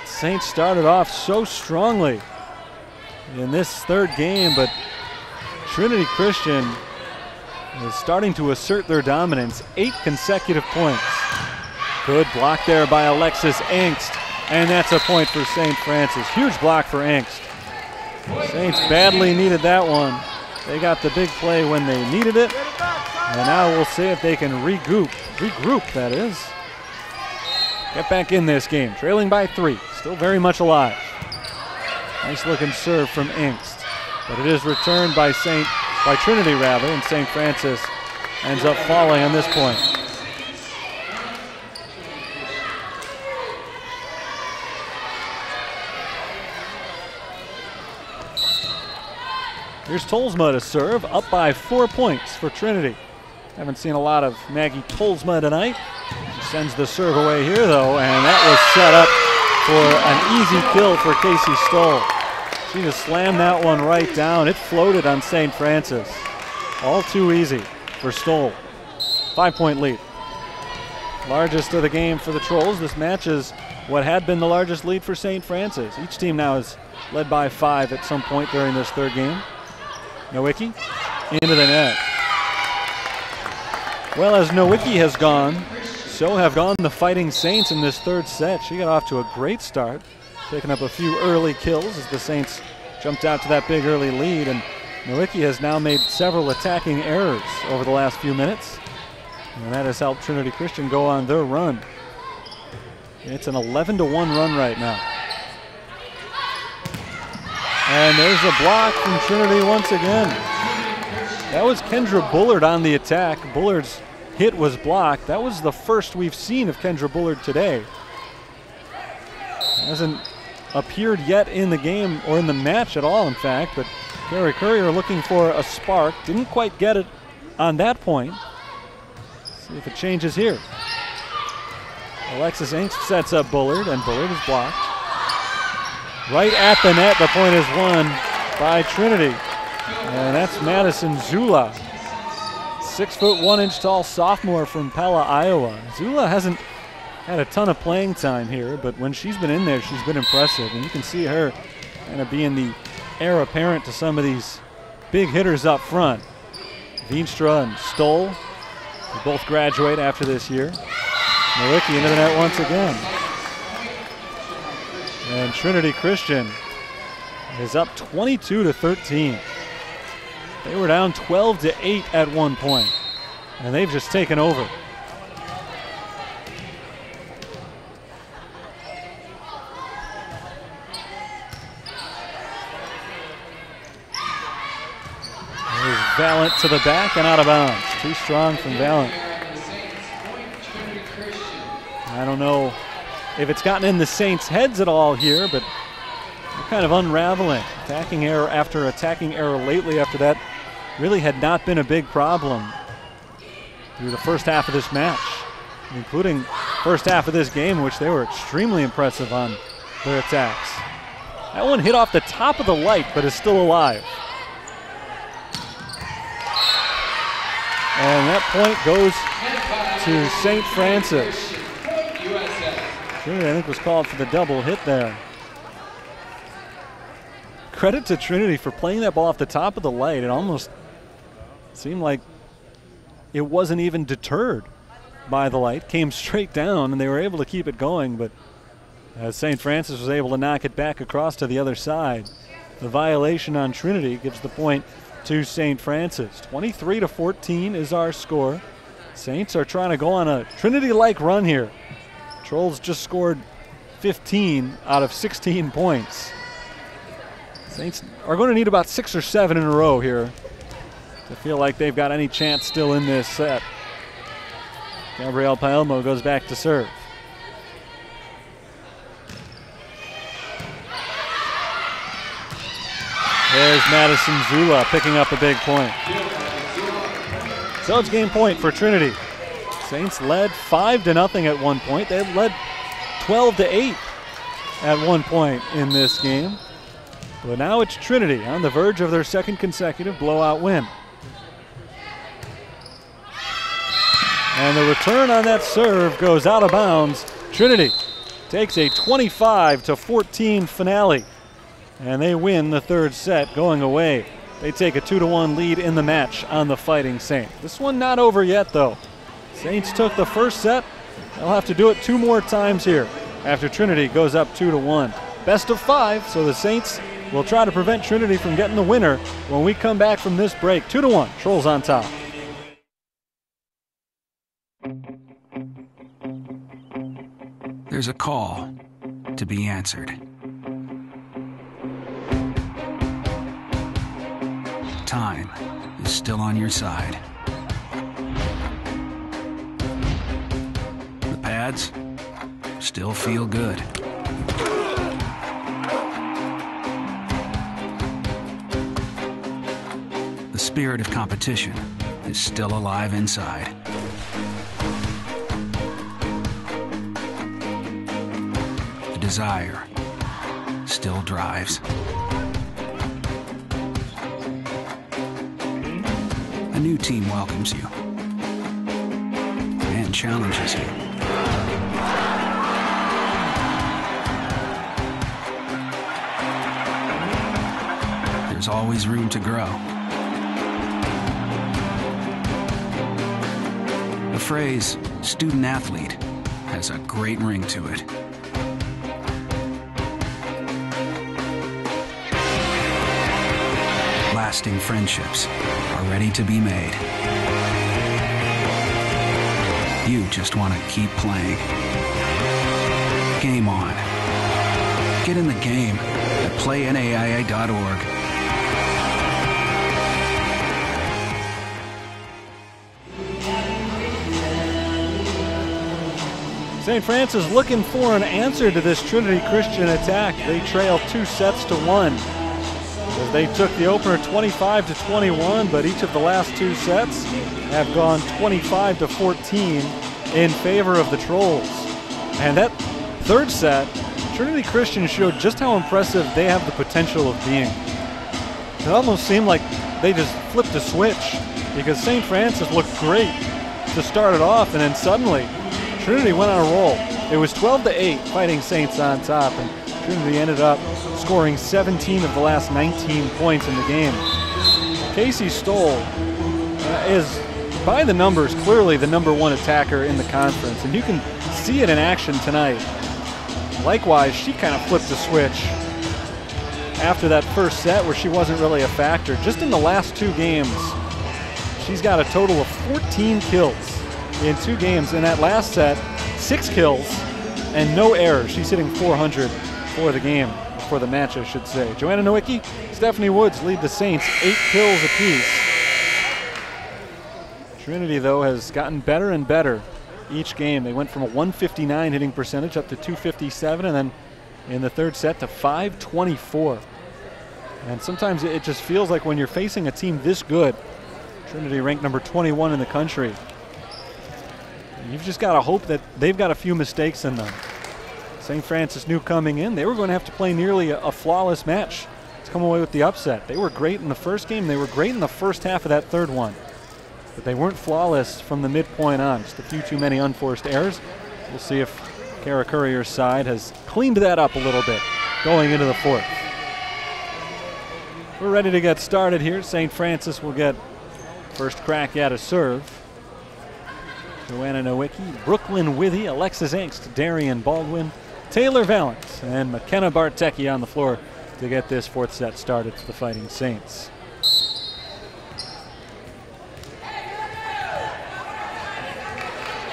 Saints started off so strongly in this third game, but Trinity Christian is starting to assert their dominance. 8 consecutive points. Good block there by Alexis Angst, and that's a point for St. Francis. Huge block for Angst. Saints badly needed that one. They got the big play when they needed it, and now we'll see if they can regroup that is. Get back in this game, trailing by 3, still very much alive. Nice looking serve from Angst, but it is returned by Trinity and St. Francis ends up falling on this point. Here's Tolsma to serve, up by 4 points for Trinity. Haven't seen a lot of Maggie Tolsma tonight. She sends the serve away here though, and that was set up for an easy kill for Casey Stoll. She just slammed that one right down. It floated on St. Francis. All too easy for Stoll. 5-point lead. Largest of the game for the Trolls. This match is what had been the largest lead for St. Francis. Each team now is led by 5 at some point during this third game. Nowicki into the net. Well, as Nowicki has gone, so have gone the Fighting Saints in this third set. She got off to a great start, picking up a few early kills as the Saints jumped out to that big early lead, and Nowicki has now made several attacking errors over the last few minutes, and that has helped Trinity Christian go on their run. It's an 11-1 run right now. And there's a block from Trinity once again. That was Kendra Bullard on the attack. Bullard's hit was blocked. That was the first we've seen of Kendra Bullard today. Hasn't appeared yet in the game, or in the match at all, in fact, but Carrie Courier looking for a spark. Didn't quite get it on that point. See if it changes here. Alexis Inks sets up Bullard, and Bullard is blocked. Right at the net, the point is won by Trinity. And that's Madison Zula. 6 foot 1 inch tall sophomore from Pella, Iowa. Zula hasn't had a ton of playing time here, but when she's been in there, she's been impressive. And you can see her kind of being the heir apparent to some of these big hitters up front. Veenstra and Stoll, who both graduate after this year. Nowicki into the net once again. And Trinity Christian is up 22-13. They were down 12-8 at one point, and they've just taken over. There's Valent to the back and out of bounds. Too strong from Valent. I don't know if it's gotten in the Saints' heads at all here, but they're kind of unraveling. Attacking error after attacking error lately after that really had not been a big problem through the first half of this match, including first half of this game, in which they were extremely impressive on their attacks. That one hit off the top of the light, but is still alive. And that point goes to St. Francis. Trinity, I think, was called for the double hit there. Credit to Trinity for playing that ball off the top of the light. It almost seemed like it wasn't even deterred by the light. Came straight down, and they were able to keep it going, but as St. Francis was able to knock it back across to the other side, the violation on Trinity gives the point to St. Francis. 23-14 is our score. Saints are trying to go on a Trinity-like run here. Trolls just scored 15 out of 16 points. Saints are going to need about 6 or 7 in a row here to feel like they've got any chance still in this set. Gabrielle Paelmo goes back to serve. There's Madison Zula picking up a big point. So it's game point for Trinity. Saints led 5-0 at one point. They led 12-8 at one point in this game. But now it's Trinity on the verge of their second consecutive blowout win. And the return on that serve goes out of bounds. Trinity takes a 25-14 finale, and they win the third set going away. They take a 2-1 lead in the match on the Fighting Saints. This one not over yet, though. Saints took the first set. They'll have to do it 2 more times here after Trinity goes up 2-1. Best of 5, so the Saints will try to prevent Trinity from getting the winner when we come back from this break. 2-1, Trolls on top. There's a call to be answered. Time is still on your side. The pads still feel good. The spirit of competition is still alive inside. The desire still drives. A new team welcomes you and challenges you. there's always room to grow. The phrase student athlete has a great ring to it. Lasting friendships are ready to be made. You just want to keep playing. Game on. Get in the game at playnaa.org. St. Francis looking for an answer to this Trinity Christian attack. They trail 2-1 as they took the opener 25-21, but each of the last 2 sets have gone 25-14 in favor of the Trolls. And that third set, Trinity Christian showed just how impressive they have the potential of being. It almost seemed like they just flipped a switch because St. Francis looked great to start it off, and then suddenly Trinity went on a roll. It was 12-8, Fighting Saints on top, and Trinity ended up scoring 17 of the last 19 points in the game. Casey Stoll is, by the numbers, clearly the #1 attacker in the conference, and you can see it in action tonight. Likewise, she kind of flipped the switch after that first set where she wasn't really a factor. Just in the last 2 games, she's got a total of 14 kills in 2 games. In that last set, 6 kills and no errors. She's hitting 400 for the game, for the match, I should say. Joanna Nowicki, Stephanie Woods lead the Saints 8 kills apiece. Trinity, though, has gotten better and better each game. They went from a 159 hitting percentage up to 257, and then in the third set to 524. And sometimes it just feels like when you're facing a team this good, Trinity ranked number 21 in the country, you've just got to hope that they've got a few mistakes in them. St. Francis knew coming in they were going to have to play nearly a flawless match to come away with the upset. They were great in the first game. They were great in the first half of that third one. But they weren't flawless from the midpoint on. Just a few too many unforced errors. We'll see if Kara Courier's side has cleaned that up a little bit going into the fourth. We're ready to get started here. St. Francis will get first crack at a serve. Joanna Nowicki, Brooklyn Withy, Alexis Angst, Darian Baldwin, Taylor Valance, and McKenna Bartecki on the floor to get this fourth set started for the Fighting Saints.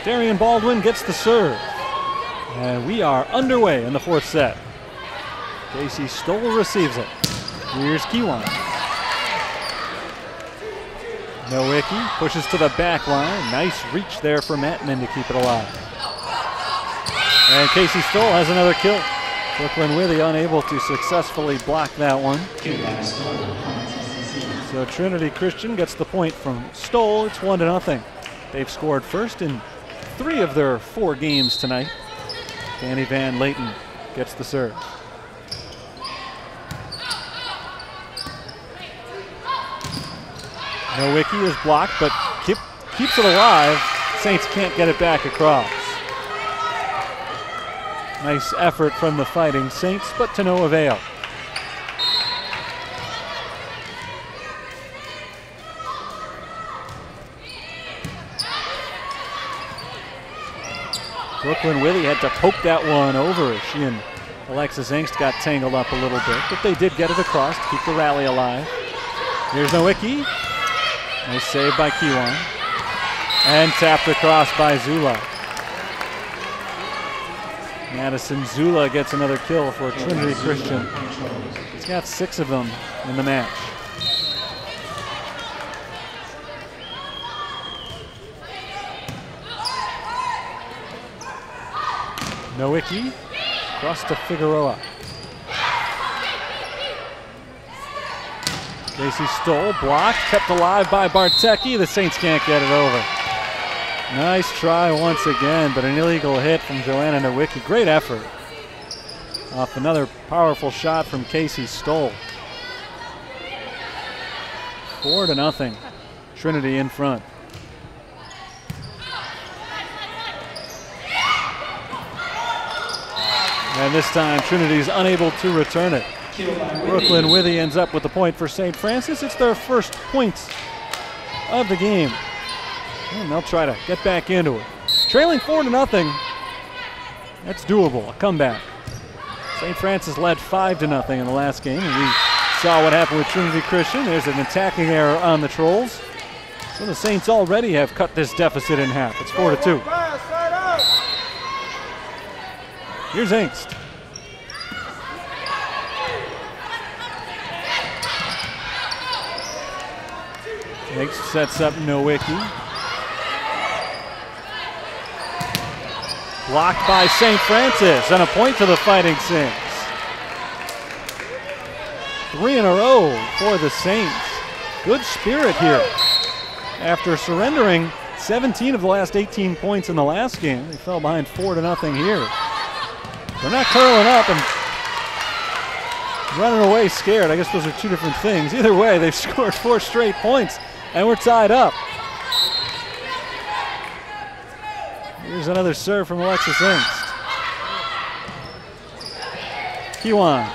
Darian Baldwin gets the serve. And we are underway in the fourth set. Casey Stoll receives it. Here's Kiwan. Nowicki pushes to the back line. Nice reach there for Mattman to keep it alive. And Casey Stoll has another kill. Brooklyn Withy unable to successfully block that one. So Trinity Christian gets the point from Stoll. It's 1-0. They've scored first in 3 of their 4 games tonight. Danny Van Layton gets the serve. Nowicki is blocked, but keeps it alive. Saints can't get it back across. Nice effort from the Fighting Saints, but to no avail. Brooklyn Withy had to poke that one over. She and Alexis Angst got tangled up a little bit, but they did get it across to keep the rally alive. Here's Nowicki. Nice save by Kiwan. And tapped across by Zula. Madison Zula gets another kill for Trinity Christian. He's got 6 of them in the match. Nowicki across to Figueroa. Casey Stoll blocked, kept alive by Bartecki. The Saints can't get it over. Nice try once again, but an illegal hit from Joanna Nowicki. Great effort off another powerful shot from Casey Stoll. 4-0. Trinity in front. And this time Trinity's unable to return it. Brooklyn Withy ends up with the point for St. Francis. It's their first points of the game. And they'll try to get back into it. Trailing 4-0. That's doable, a comeback. St. Francis led 5-0 in the last game, and we saw what happened with Trinity Christian. There's an attacking error on the Trolls. So the Saints already have cut this deficit in half. It's 4-2. Here's Angst. Angst sets up Nowicki. Blocked by St. Francis, and a point to the Fighting Saints. 3 in a row for the Saints. Good spirit here. After surrendering 17 of the last 18 points in the last game, they fell behind 4-0 here. They're not curling up and running away scared. I guess those are two different things. Either way, they've scored 4 straight points, and we're tied up. Here's another serve from Alexis Angst. Kiwan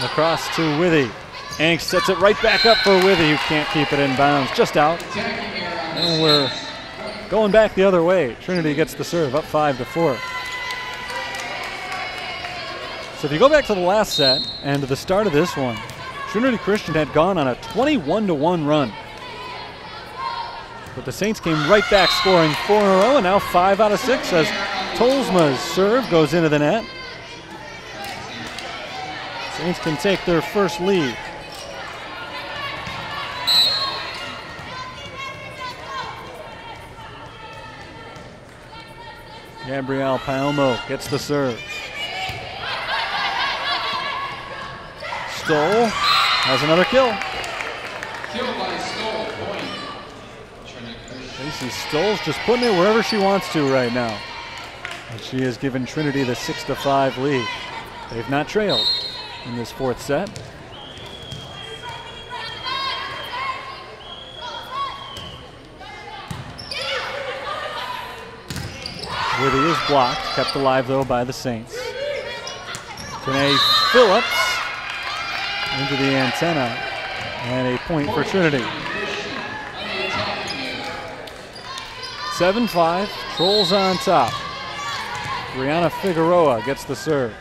across to Withy. Angst sets it right back up for Withy, who can't keep it in bounds. Just out. And we're going back the other way. Trinity gets the serve, up 5-4. So if you go back to the last set and to the start of this one, Trinity Christian had gone on a 21-1 run. But the Saints came right back, scoring 4 in a row, and now 5 out of 6 as Tolsma's serve goes into the net. Saints can take their first lead. Gabrielle Palmo gets the serve. Stoll has another kill. Casey Stoll's just putting it wherever she wants to right now. And she has given Trinity the 6-5 lead. They've not trailed in this fourth set. Withy is blocked, kept alive though by the Saints. Tanae Phillips into the antenna, and a point for Trinity. 7-5, Trolls on top. Brianna Figueroa gets the serve.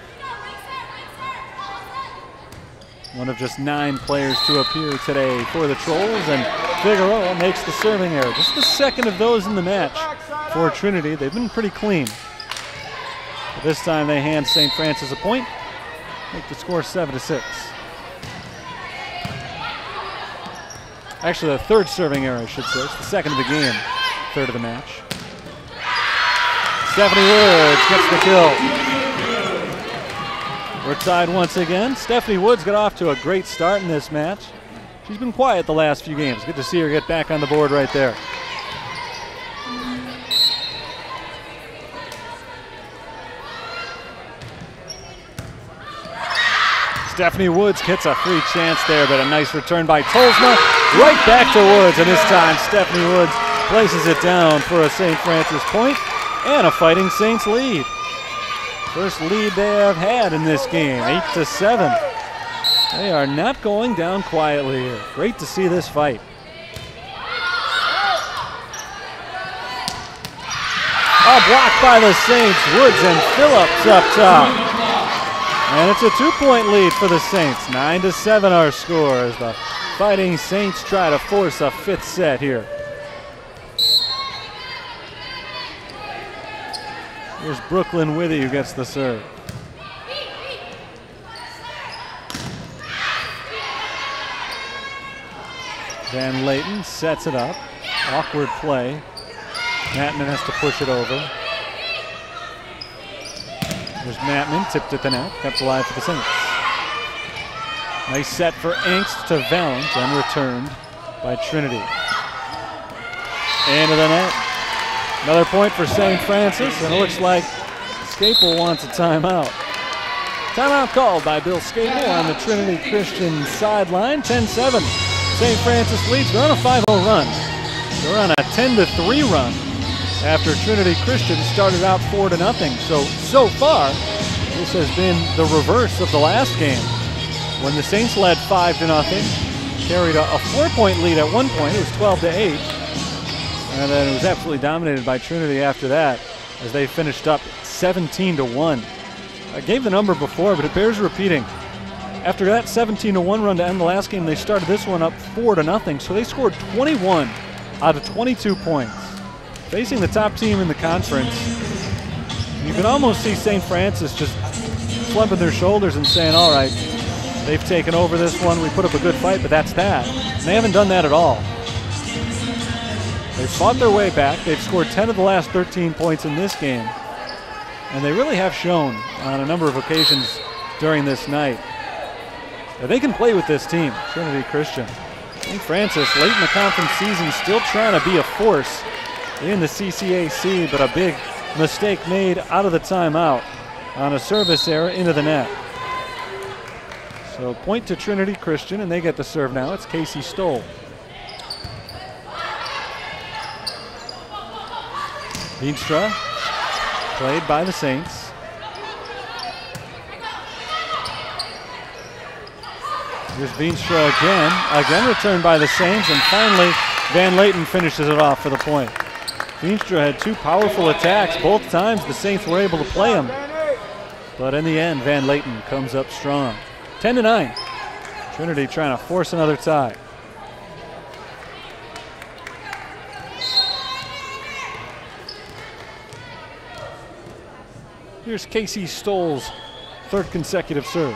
One of just 9 players to appear today for the Trolls, and Figueroa makes the serving error. Just the second of those in the match for Trinity. They've been pretty clean. But this time they hand St. Francis a point, make the score 7-6. Actually, the third serving error, I should say. It's the second of the game, third of the match. Stephanie Woods gets the kill. We're tied once again. Stephanie Woods got off to a great start in this match. She's been quiet the last few games. Good to see her get back on the board right there. Stephanie Woods gets a free chance there, but a nice return by Tolsma. Right back to Woods, and this time Stephanie Woods places it down for a St. Francis point and a Fighting Saints lead. First lead they have had in this game, 8-7. They are not going down quietly here. Great to see this fight. A block by the Saints. Woods and Phillips up top. And it's a 2-point lead for the Saints. 9-7 our score as the Fighting Saints try to force a 5th set here. Here's Brooklyn Withy who gets the serve. Van Layton sets it up. Awkward play. Mattman has to push it over. There's Mattman, tipped at the net, kept alive for the Saints. Nice set for Angst to Valent and returned by Trinity. Into the net. Another point for St. Francis, and it looks like Scapel wants a timeout. Timeout called by Bill Scapel on the Trinity Christian sideline. 10-7. St. Francis leads. They're on a 5-0 run. They're on a 10-3 run after Trinity Christian started out 4-0. So far, this has been the reverse of the last game. when the Saints led 5-0, carried a 4-point lead at one point. It was 12-8, and then it was absolutely dominated by Trinity after that as they finished up 17-1. I gave the number before, but it bears repeating. After that 17-1 run to end the last game, they started this one up 4-0, so they scored 21 out of 22 points. Facing the top team in the conference, you can almost see St. Francis just slumping their shoulders and saying, all right, they've taken over this one, we put up a good fight, but that's that. And they haven't done that at all. They've fought their way back. They've scored 10 of the last 13 points in this game. And they really have shown on a number of occasions during this night that they can play with this team, Trinity Christian. St. Francis, late in the conference season, still trying to be a force in the CCAC, but a big mistake made out of the timeout on a service error into the net. So point to Trinity Christian, and they get the serve now. It's Casey Stoll. Veenstra, played by the Saints. Here's Veenstra again returned by the Saints, and finally Van Layton finishes it off for the point. Veenstra had two powerful attacks. Both times the Saints were able to play him, but in the end Van Layton comes up strong. 10-9. Trinity trying to force another tie. Here's Casey Stoll's third consecutive serve.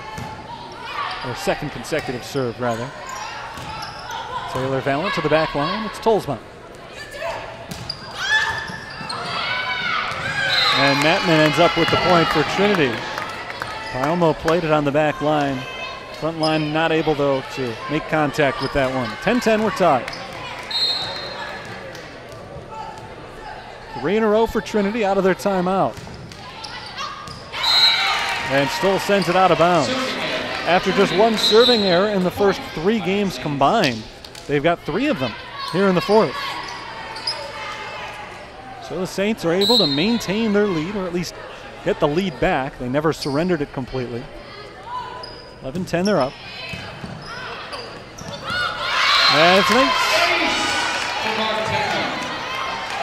Or second consecutive serve, rather. Taylor Valent to the back line. It's Tolsma. And Mattman ends up with the point for Trinity. Palmo played it on the back line. Front line not able, though, to make contact with that one. 10-10, we're tied. 3 in a row for Trinity out of their timeout. And Stoll sends it out of bounds. After just one serving error in the first 3 games combined, they've got 3 of them here in the fourth. So the Saints are able to maintain their lead, or at least get the lead back. They never surrendered it completely. 11-10, they're up. And it's an ace.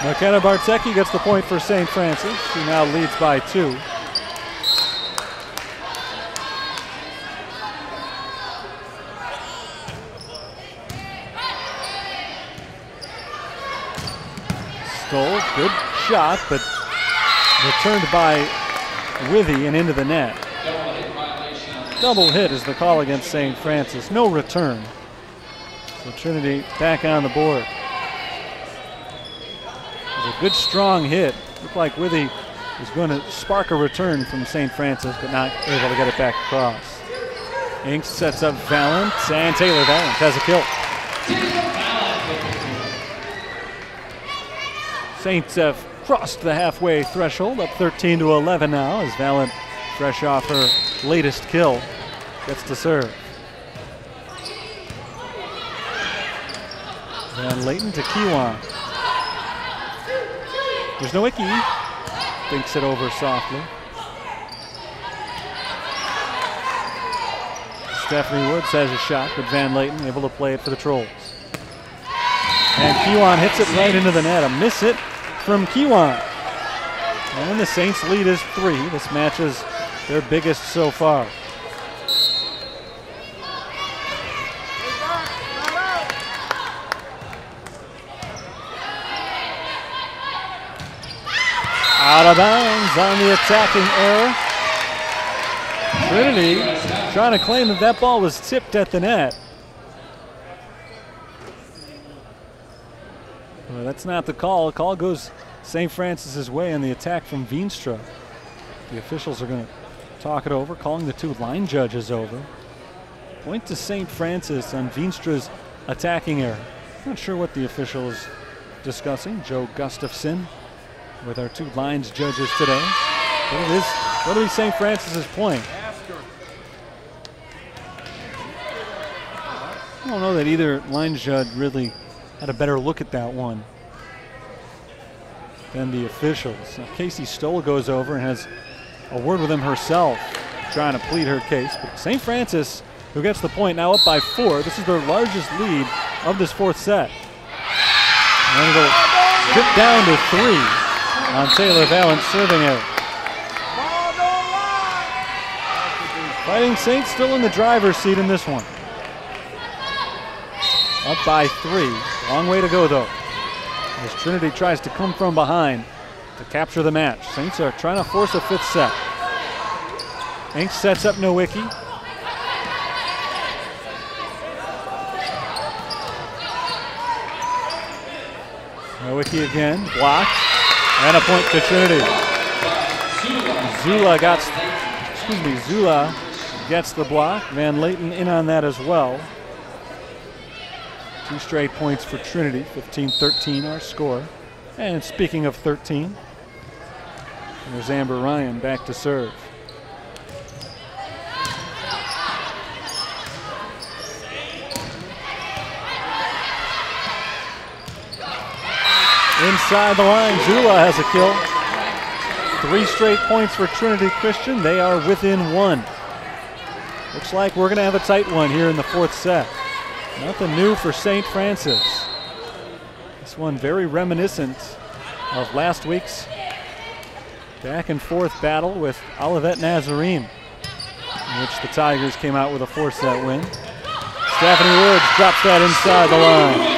McKenna Bartecki gets the point for St. Francis, who now leads by 2. Stoll, good shot, but returned by Withy and into the net. Double hit is the call against St. Francis. No return. So Trinity back on the board. It was a good strong hit. Looked like Withy was going to spark a return from St. Francis, but not able to get it back across. Inks sets up Valent, and Taylor Valent has a kill. Saints have crossed the halfway threshold, up 13-11 now, as Valent, fresh off her latest kill, gets to serve. Van Layton to Kiwan. There's no Icky. Thinks it over softly. Stephanie Woods has a shot, but Van Layton able to play it for the Trolls. And Kiwan hits it right into the net. A miss hit from Kiwan. And the Saints lead is 3. This match is their biggest so far. Out of bounds on the attacking error. Trinity trying to claim that that ball was tipped at the net. Well, that's not the call. The call goes St. Francis's way on the attack from Veenstra. The officials are going to talk it over, calling the 2 line judges over. Point to St. Francis on Veenstra's attacking error. Not sure what the official is discussing. Joe Gustafson with our 2 lines judges today. But it is, what'll be St. Francis's point? I don't know that either line judge really had a better look at that one than the officials. Now, Casey Stoll goes over and has a word with him herself, trying to plead her case. But St. Francis who gets the point, now up by 4. This is their largest lead of this 4th set. And it'll dip down to 3 on Taylor Valance serving error. Fighting Saints still in the driver's seat in this one. Up by 3. Long way to go, though, as Trinity tries to come from behind to capture the match. Saints are trying to force a 5th set. Inks sets up Nowicki. Nowicki again, blocked, and a point to Trinity. Zula gets the block. Van Layton in on that as well. 2 straight points for Trinity, 15-13 our score. And speaking of 13, there's Amber Ryan back to serve. Inside the line, Zula has a kill. 3 straight points for Trinity Christian. They are within 1. Looks like we're going to have a tight one here in the 4th set. Nothing new for St. Francis. This one very reminiscent of last week's back and forth battle with Olivet Nazarene, in which the Tigers came out with a 4-set win. Stephanie Woods drops that inside the line.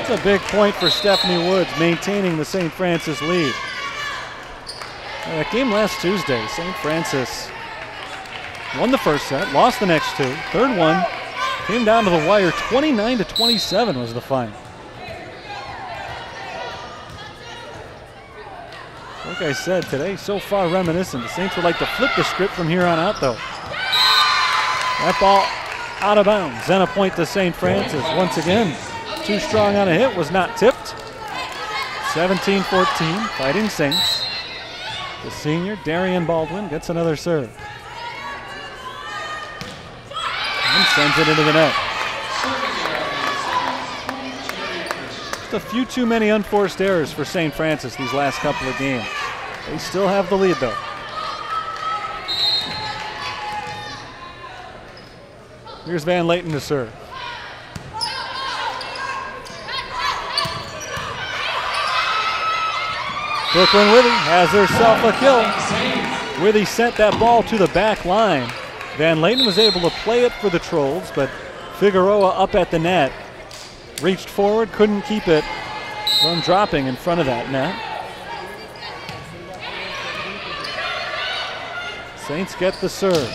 It's a big point for Stephanie Woods, maintaining the St. Francis lead. That game last Tuesday, St. Francis won the 1st set, lost the next 2. 3rd one came down to the wire. 29-27 was the final. Like I said, today so far reminiscent. The Saints would like to flip the script from here on out, though. That ball out of bounds, and a point to St. Francis. Once again, too strong on a hit, was not tipped. 17-14, Fighting Saints. The senior, Darian Baldwin, gets another serve. And sends it into the net. Just a few too many unforced errors for St. Francis these last couple of games. They still have the lead, though. Here's Van Layton to serve. Brooklyn Withy has herself a kill. Withy sent that ball to the back line. Van Layton was able to play it for the Trolls, but Figueroa up at the net. Reached forward, couldn't keep it from dropping in front of that net. Saints get the serve,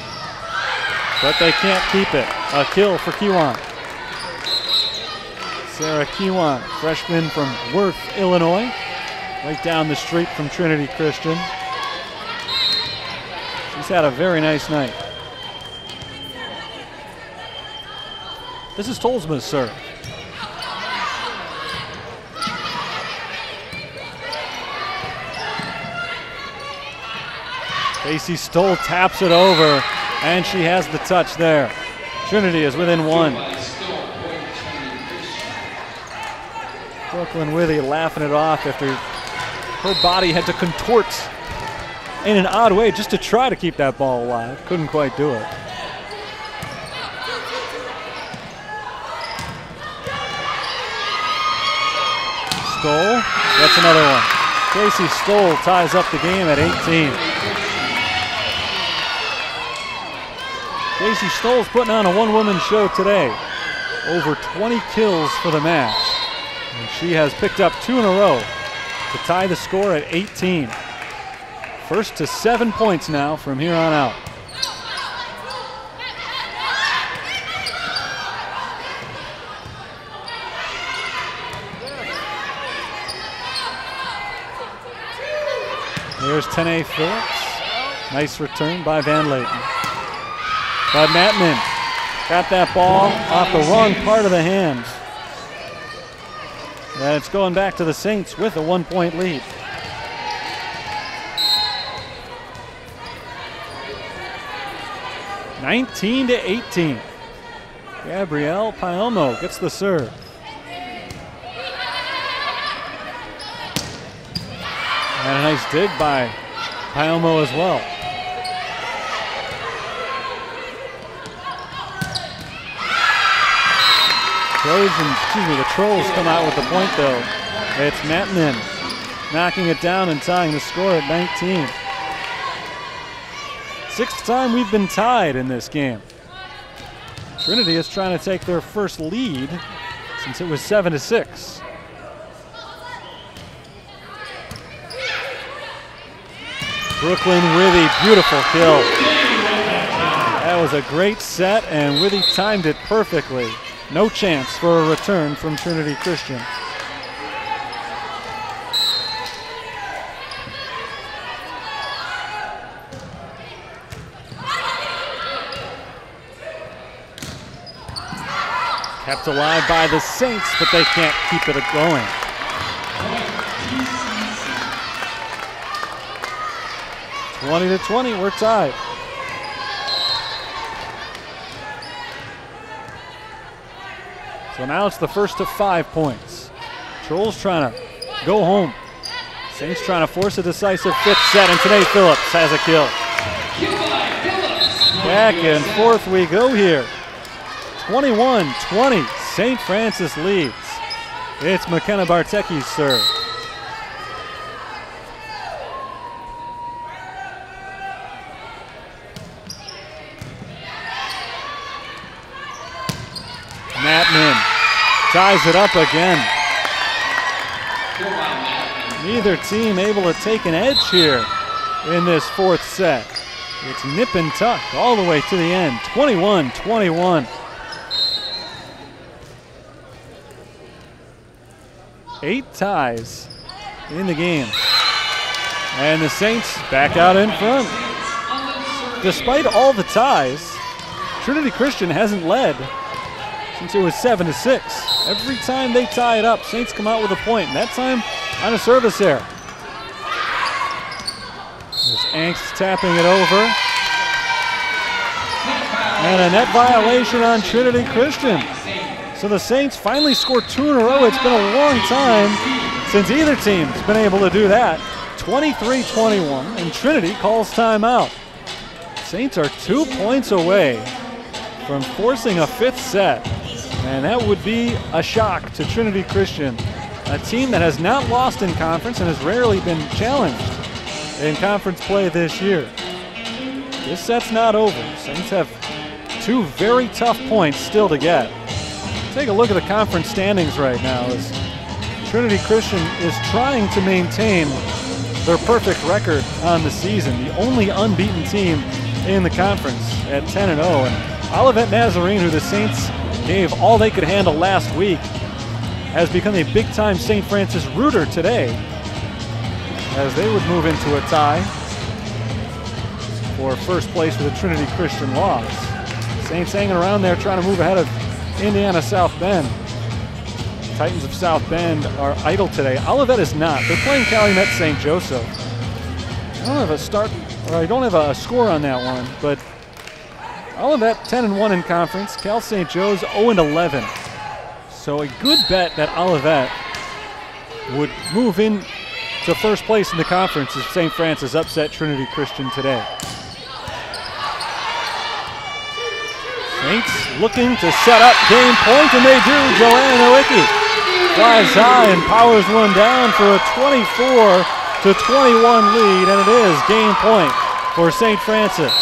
but they can't keep it. A kill for Kiwan. Sarah Kiwan, freshman from Worth, Illinois, right down the street from Trinity Christian. She's had a very nice night. This is Tolsma's serve. Casey Stoll taps it over, and she has the touch there. Trinity is within 1. Brooklyn Withy laughing it off after her body had to contort in an odd way just to try to keep that ball alive. Couldn't quite do it. Stoll gets another one. Casey Stoll ties up the game at 18. Casey Stoll's putting on a one-woman show today. Over 20 kills for the match. And she has picked up 2 in a row to tie the score at 18. First to 7 points now from here on out. There's Tene Phillips. Nice return by Van Layton. But Mattman got that ball off the wrong part of the hand. And it's going back to the Saints with a 1-point lead. (19-18). Gabrielle Paelmo gets the serve. And a nice dig by Paelmo as well. The Trolls come out with the point though. It's Mattinen knocking it down and tying the score at 19. Sixth time we've been tied in this game. Trinity is trying to take their first lead since it was 7-6. Brooklyn Withy, beautiful kill. That was a great set, and Withy timed it perfectly. No chance for a return from Trinity Christian. Kept alive by the Saints, but they can't keep it going. It's 20-20, we're tied. So now it's the first of 5 points. Trolls trying to go home. Saints trying to force a decisive fifth set, and today Phillips has a kill. Back and forth we go here. 21-20, St. Francis leads. It's McKenna Bartecki's serve. Mattman ties it up again. Neither team able to take an edge here in this fourth set. It's nip and tuck all the way to the end, 21-21. 8 ties in the game. And the Saints back out in front. Despite all the ties, Trinity Christian hasn't led since it was 7-6. Every time they tie it up, Saints come out with a point, and that time on a service error. There's Angst tapping it over. And a net violation on Trinity Christian. So the Saints finally scored 2 in a row. It's been a long time since either team's been able to do that. 23-21, and Trinity calls timeout. Saints are 2 points away from forcing a fifth set, and that would be a shock to Trinity Christian, a team that has not lost in conference and has rarely been challenged in conference play this year. This set's not over. Saints have 2 very tough points still to get. Take a look at the conference standings right now as Trinity Christian is trying to maintain their perfect record on the season, the only unbeaten team in the conference at 10-0. And Olivet Nazarene, who the Saints gave all they could handle last week, has become a big-time St. Francis rooter today, as they would move into a tie for first place with a Trinity Christian loss. Saints hanging around there trying to move ahead of Indiana South Bend. Titans of South Bend are idle today. Olivet is not. They're playing Calumet St. Joseph. I don't have a score on that one, but Olivet 10-1 in conference. Cal St. Joe's 0-11. So a good bet that Olivet would move in to first place in the conference if St. Francis upset Trinity Christian today. Saints looking to set up game point, and they do. Joanna Nowicki flies high and powers one down for a 24-21 lead, and it is game point for St. Francis.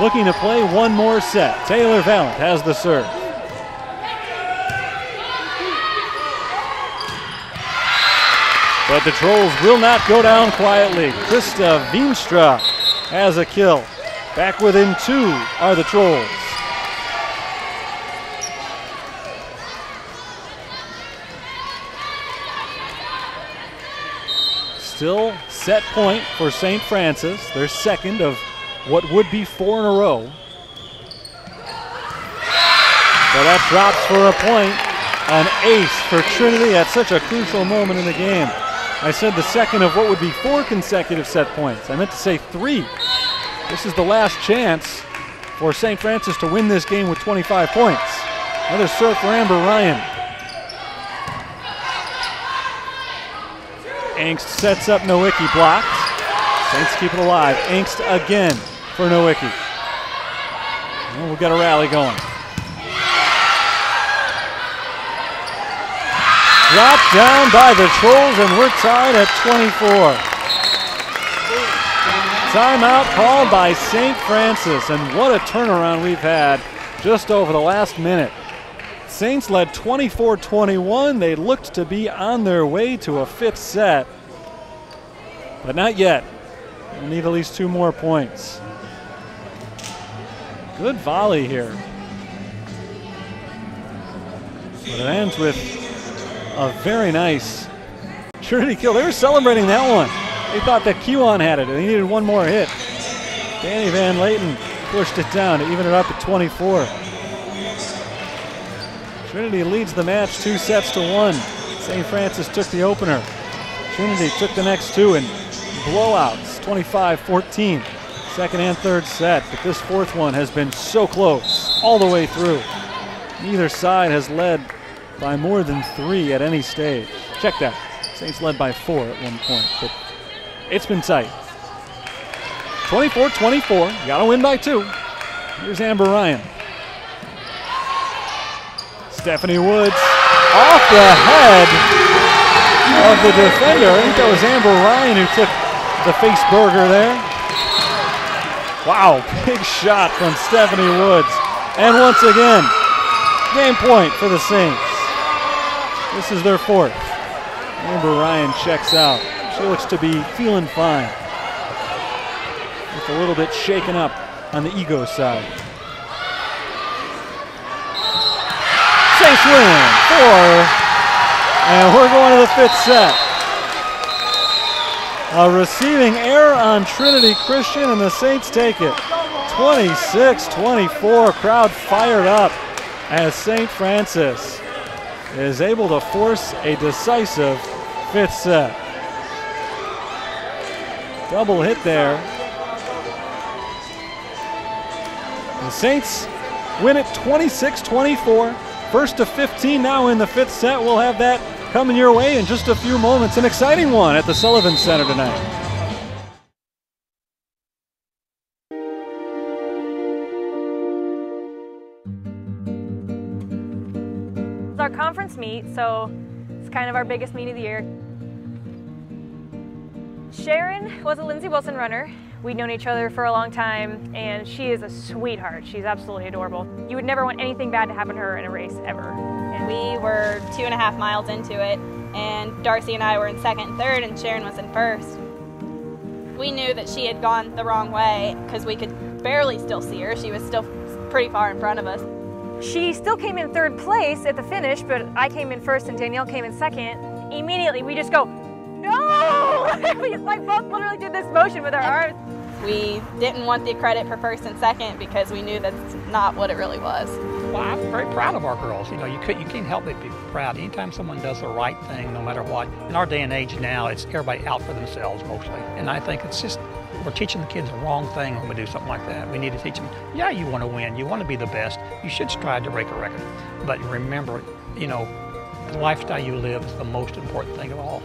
Looking to play one more set. Taylor Valent has the serve. But the Trolls will not go down quietly. Krista Veenstra has a kill. Back within 2 are the Trolls. Still set point for St. Francis, their second of what would be 4 in a row. So that drops for a point. An ace for Trinity at such a crucial moment in the game. I said the second of what would be 4 consecutive set points. I meant to say 3. This is the last chance for St. Francis to win this game with 25 points. Another serve for Amber Ryan. Angst sets up Nowicki, blocked. Saints keep it alive. Angst again for Nowicki. And we'll get a rally going. dropped down by the Trolls, and we're tied at 24. Timeout called by St. Francis, and what a turnaround we've had just over the last minute. Saints led 24-21. They looked to be on their way to a fifth set, but not yet. We'll need at least 2 more points. Good volley here. But it ends with a very nice Trinity kill. They were celebrating that one. They thought that Q-On had it. They needed 1 more hit. Danny Van Layton pushed it down to even it up at 24. Trinity leads the match 2-1. St. Francis took the opener. Trinity took the next 2 in blowouts, 25-14. Second and third set, but this fourth one has been so close all the way through. Neither side has led by more than 3 at any stage. Check that. Saints led by 4 at one point, but it's been tight. 24-24, you gotta win by 2. Here's Amber Ryan. Stephanie Woods off the head of the defender. I think that was Amber Ryan who took the face burger there. Wow, big shot from Stephanie Woods. And once again, game point for the Saints. This is their 4th. Amber Ryan checks out. She looks to be feeling fine. With a little bit shaken up on the ego side. Saints win 4, and we're going to the 5th set. A receiving error on Trinity Christian, and the Saints take it 26-24. Crowd fired up as St. Francis is able to force a decisive 5th set. Double hit there. The Saints win it 26-24. First to 15 now in the 5th set. We'll have that coming your way in just a few moments. An exciting one at the Sullivan Center tonight. It's our conference meet, so it's kind of our biggest meet of the year. Sharon was a Lindsey Wilson runner. We'd known each other for a long time, and she is a sweetheart. She's absolutely adorable. You would never want anything bad to happen to her in a race, ever. And we were 2.5 miles into it, and Darcy and I were in second and third, and Sharon was in first. We knew that she had gone the wrong way because we could barely still see her. She was still pretty far in front of us. She still came in 3rd place at the finish, but I came in 1st and Danielle came in 2nd. Immediately, we just go, no! We like both literally did this motion with our arms. We didn't want the credit for 1st and 2nd because we knew that's not what it really was. Well, I'm very proud of our girls. You know, you can't help but be proud. Anytime someone does the right thing, no matter what. In our day and age now, it's everybody out for themselves mostly. And I think it's just, we're teaching the kids the wrong thing when we do something like that. We need to teach them, yeah, you want to win, you want to be the best, you should strive to break a record. But remember, you know, the lifestyle you live is the most important thing of all.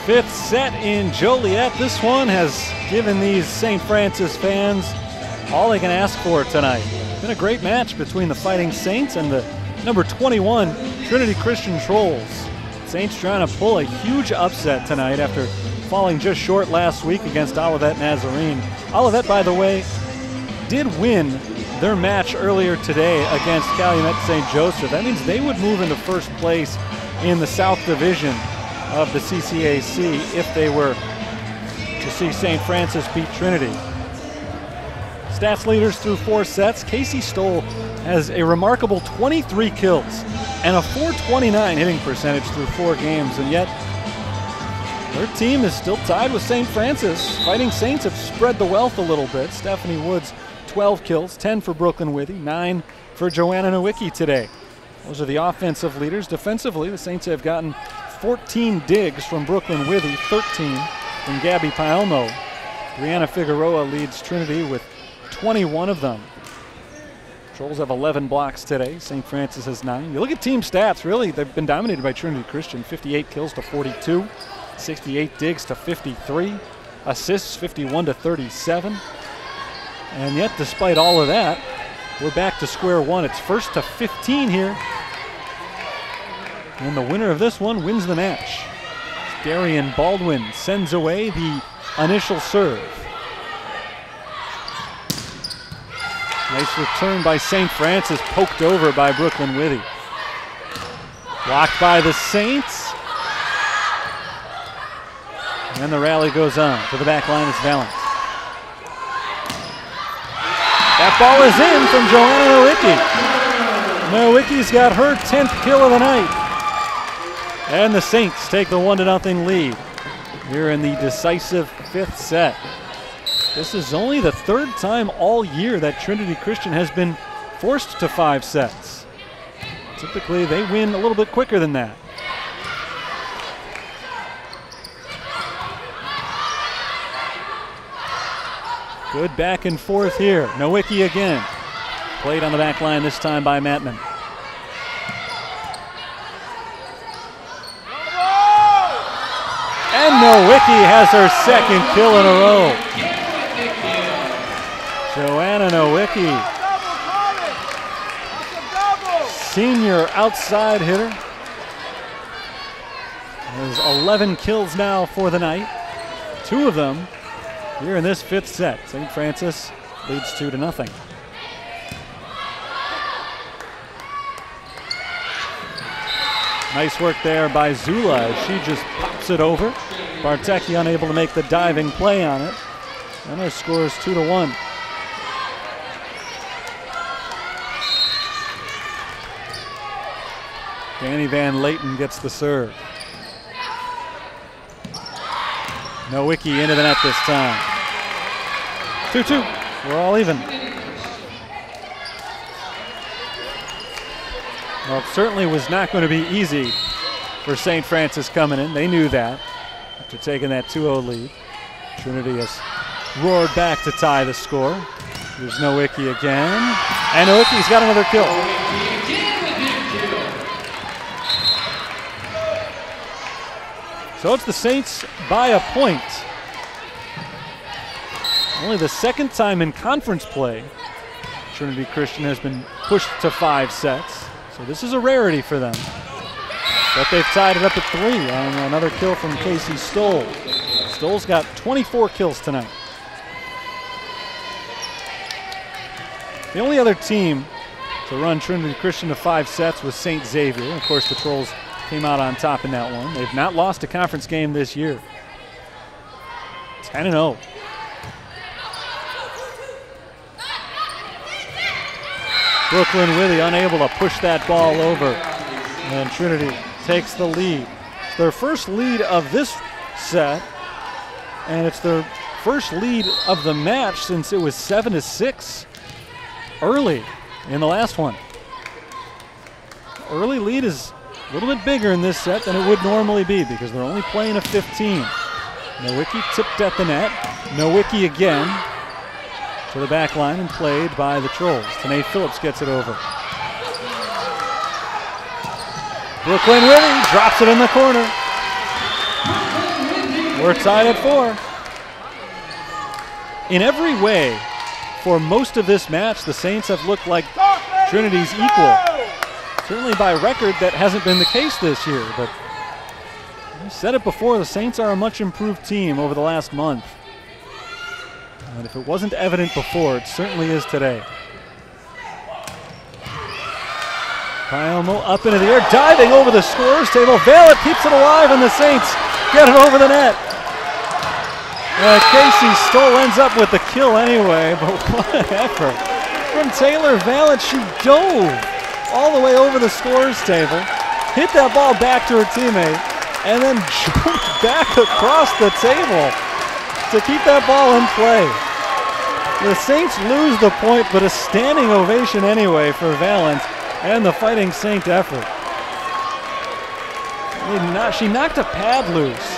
5th set in Joliet. This one has given these St. Francis fans all they can ask for tonight. It's been a great match between the Fighting Saints and the number 21 Trinity Christian Trolls. Saints trying to pull a huge upset tonight after falling just short last week against Olivet Nazarene. Olivet, by the way, did win their match earlier today against Calumet St. Joseph. That means they would move into 1st place in the South Division of the CCAC if they were to see St. Francis beat Trinity. Stats leaders through 4 sets. Casey Stoll has a remarkable 23 kills and a .429 hitting percentage through 4 games, and yet their team is still tied with St. Francis. Fighting Saints have spread the wealth a little bit. Stephanie Woods, 12 kills, 10 for Brooklyn Withy, 9 for Joanna Nowicki today. Those are the offensive leaders. Defensively, the Saints have gotten 14 digs from Brooklyn Withy, 13 from Gabby Paelmo. Brianna Figueroa leads Trinity with 21 of them. Trolls have 11 blocks today. St. Francis has 9. You look at team stats, really, they've been dominated by Trinity Christian. 58 kills to 42, 68 digs to 53, assists 51 to 37. And yet, despite all of that, we're back to square one. It's 1st to 15 here. And the winner of this one wins the match. Darian Baldwin sends away the initial serve. Nice return by St. Francis, poked over by Brooklyn Withy. Blocked by the Saints. And the rally goes on. To the back line, it's Valance. That ball is in from Joanna Nowicki. Nowicki's got her 10th kill of the night. And the Saints take the 1-0 lead here in the decisive 5th set. This is only the 3rd time all year that Trinity Christian has been forced to 5 sets. Typically, they win a little bit quicker than that. Good back and forth here. Nowicki again. Played on the back line this time by Mattman. And Nowicki has her 2nd kill in a row. Joanna Nowicki, senior outside hitter, has 11 kills now for the night. 2 of them here in this 5th set. St. Francis leads 2-0. Nice work there by Zula as she just pops it over. Bartecki unable to make the diving play on it. And our score is 2-1. Danny Van Layton gets the serve. Nowicki into the net this time. 2-2. We're all even. Well, it certainly was not going to be easy for St. Francis coming in. They knew that after taking that 2-0 lead. Trinity has roared back to tie the score. Here's Nowicki again. And Nowicki's got another kill. So it's the Saints by a point. Only the 2nd time in conference play Trinity Christian has been pushed to 5 sets. So this is a rarity for them. But they've tied it up at 3 on another kill from Casey Stoll. Stoll's got 24 kills tonight. The only other team to run Trinity Christian to 5 sets was St. Xavier. Of course, the Trolls came out on top in that one. They've not lost a conference game this year. 10-0. Brooklyn Withy unable to push that ball over. And Trinity takes the lead. It's their first lead of this set. And it's their first lead of the match since it was 7-6 early in the last one. Early lead is a little bit bigger in this set than it would normally be because they're only playing a 15. Nowicki tipped at the net. Nowicki again to the back line and played by the Trolls. Tanae Phillips gets it over. Brooklyn Withy drops it in the corner. We're tied at 4. In every way, for most of this match, the Saints have looked like Trinity's equal. Certainly by record, that hasn't been the case this year, but I said it before, the Saints are a much improved team over the last month. And if it wasn't evident before, it certainly is today. Paiomo up into the air, diving over the scorer's table. Valette keeps it alive, and the Saints get it over the net. Casey Stoll ends up with the kill anyway, but what an effort from Taylor Valette. She dove all the way over the scorer's table, hit that ball back to her teammate, and then jumped back across the table to keep that ball in play. The Saints lose the point, but a standing ovation anyway for Valance and the Fighting Saint effort. She knocked a pad loose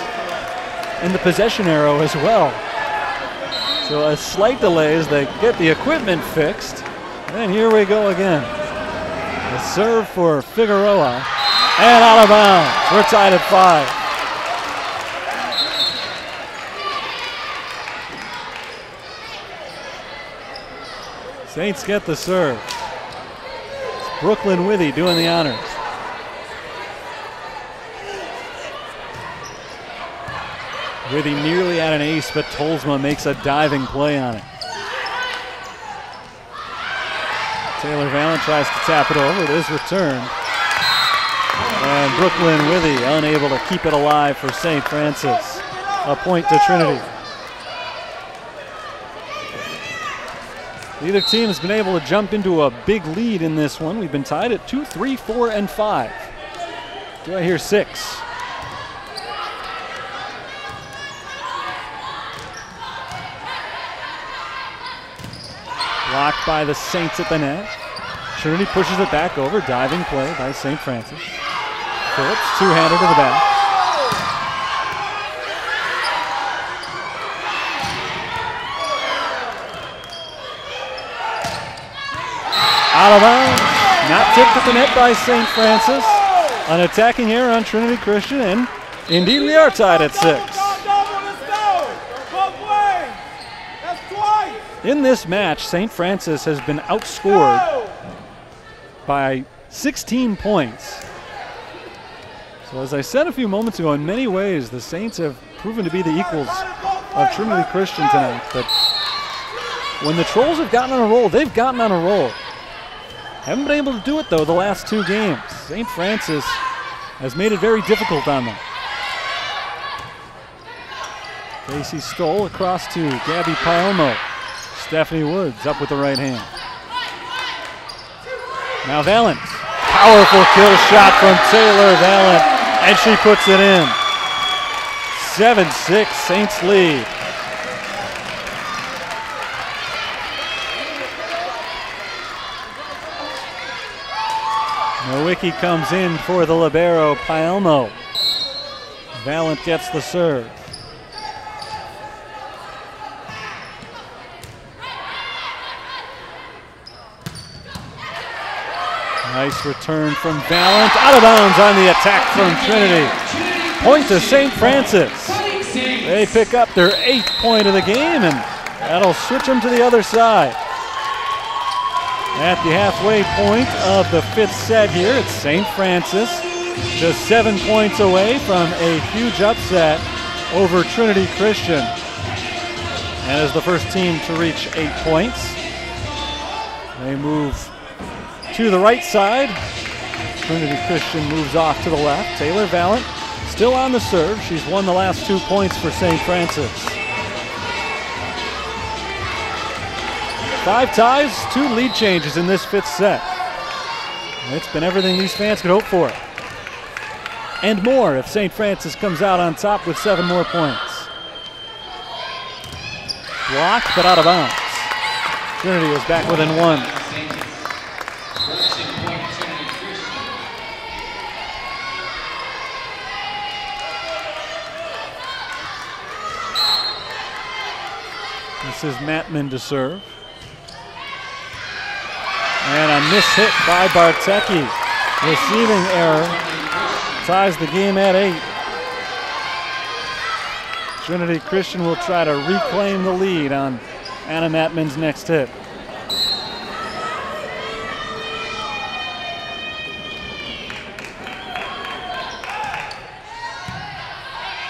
in the possession arrow as well. So a slight delay as they get the equipment fixed. And here we go again. The serve for Figueroa and out of bounds. We're tied at 5. Saints get the serve. Brooklyn Withy doing the honors. Withy nearly had an ace, but Tolsma makes a diving play on it. Taylor Vallent tries to tap it over. It is returned. And Brooklyn Withy unable to keep it alive for St. Francis. A point to Trinity. Neither team has been able to jump into a big lead in this one. We've been tied at 2, 3, 4, and 5. Do I hear 6? Blocked by the Saints at the net. Trinity pushes it back over. Diving play by St. Francis. Phillips, two-handed to the back. Out of bounds. Not tipped at the net by St. Francis. An attacking error on Trinity Christian, and indeed we are tied at 6. In this match, St. Francis has been outscored by 16 points. So as I said a few moments ago, in many ways the Saints have proven to be the equals of Trinity Christian tonight. But when the Trolls have gotten on a roll, they've gotten on a roll. Haven't been able to do it though the last 2 games. St. Francis has made it very difficult on them. Casey Stoll across to Gabby Paelmo. Stephanie Woods up with the right hand. Now Vallent. Powerful kill shot from Taylor Vallent, and she puts it in. 7-6, Saints lead. Nowicki comes in for the libero, Paelmo. Vallent gets the serve. Nice return from Vallent. Out of bounds on the attack from Trinity. Point to St. Francis. They pick up their 8th point of the game, and that'll switch them to the other side. At the halfway point of the 5th set here, it's St. Francis, just 7 points away from a huge upset over Trinity Christian. And as the first team to reach 8 points, they move to the right side. Trinity Christian moves off to the left. Taylor Vallent still on the serve. She's won the last 2 points for St. Francis. 5 ties, 2 lead changes in this 5th set. It's been everything these fans could hope for. And more if St. Francis comes out on top with 7 more points. Blocked, but out of bounds. Trinity is back within 1. This is Mattman to serve. And a miss hit by Bartecki. Receiving error ties the game at 8. Trinity Christian will try to reclaim the lead on Anna Mattman's next hit.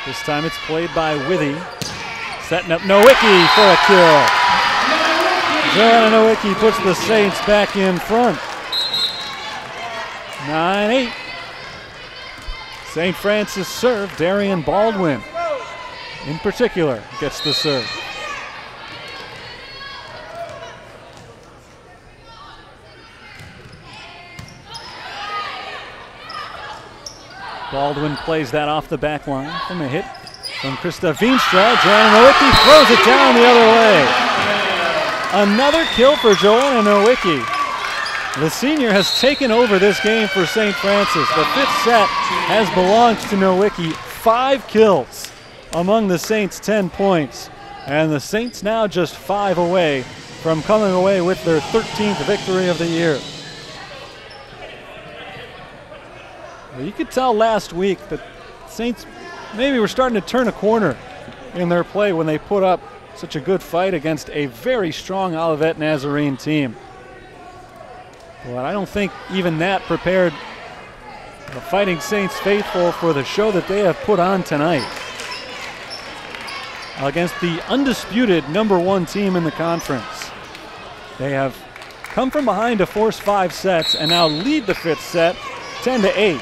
This time it's played by Withy. Setting up Nowicki for a kill. Joanna Nowicki puts the Saints back in front. 9-8. St. Francis serve. Darian Baldwin, in particular, gets the serve. Baldwin plays that off the back line from a hit from Krista Veenstra. Joanna Nowicki throws it down the other way. Another kill for Joanna Nowicki. The senior has taken over this game for St. Francis. The 5th set has belonged to Nowicki. 5 kills among the Saints' 10 points. And the Saints now just 5 away from coming away with their 13th victory of the year. Well, you could tell last week that Saints maybe were starting to turn a corner in their play when they put up such a good fight against a very strong Olivet Nazarene team. But I don't think even that prepared the Fighting Saints faithful for the show that they have put on tonight against the undisputed #1 team in the conference. They have come from behind to force 5 sets and now lead the 5th set 10-8.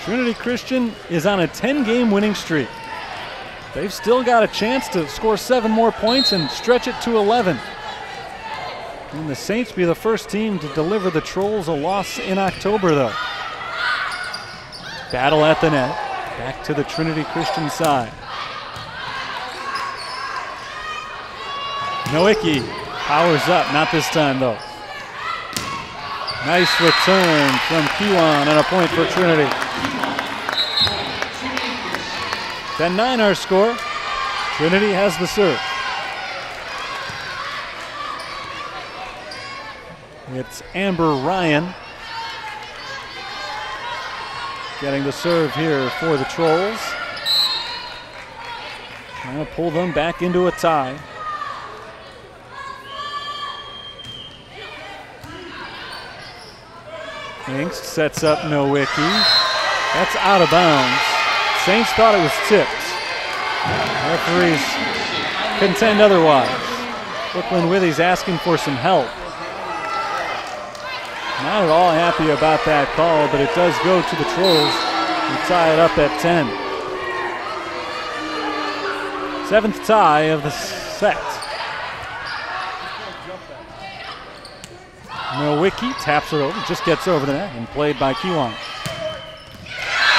Trinity Christian is on a 10-game winning streak. They've still got a chance to score 7 more points and stretch it to 11. And the Saints be the first team to deliver the Trolls a loss in October, though. Battle at the net. Back to the Trinity Christian side. Nowicki powers up, not this time though. Nice return from Kiwan and a point for Trinity. 10-9 our score. Trinity has the serve. It's Amber Ryan getting the serve here for the Trolls. Trying to pull them back into a tie. Hengst sets up Nowicki. That's out of bounds. Saints thought it was tipped. Referees contend otherwise. Brooklyn Withy's asking for some help. Not at all happy about that call, but it does go to the Trolls who tie it up at 10. 7th tie of the set. Nowicki taps it over, just gets over the net and played by Kiwan.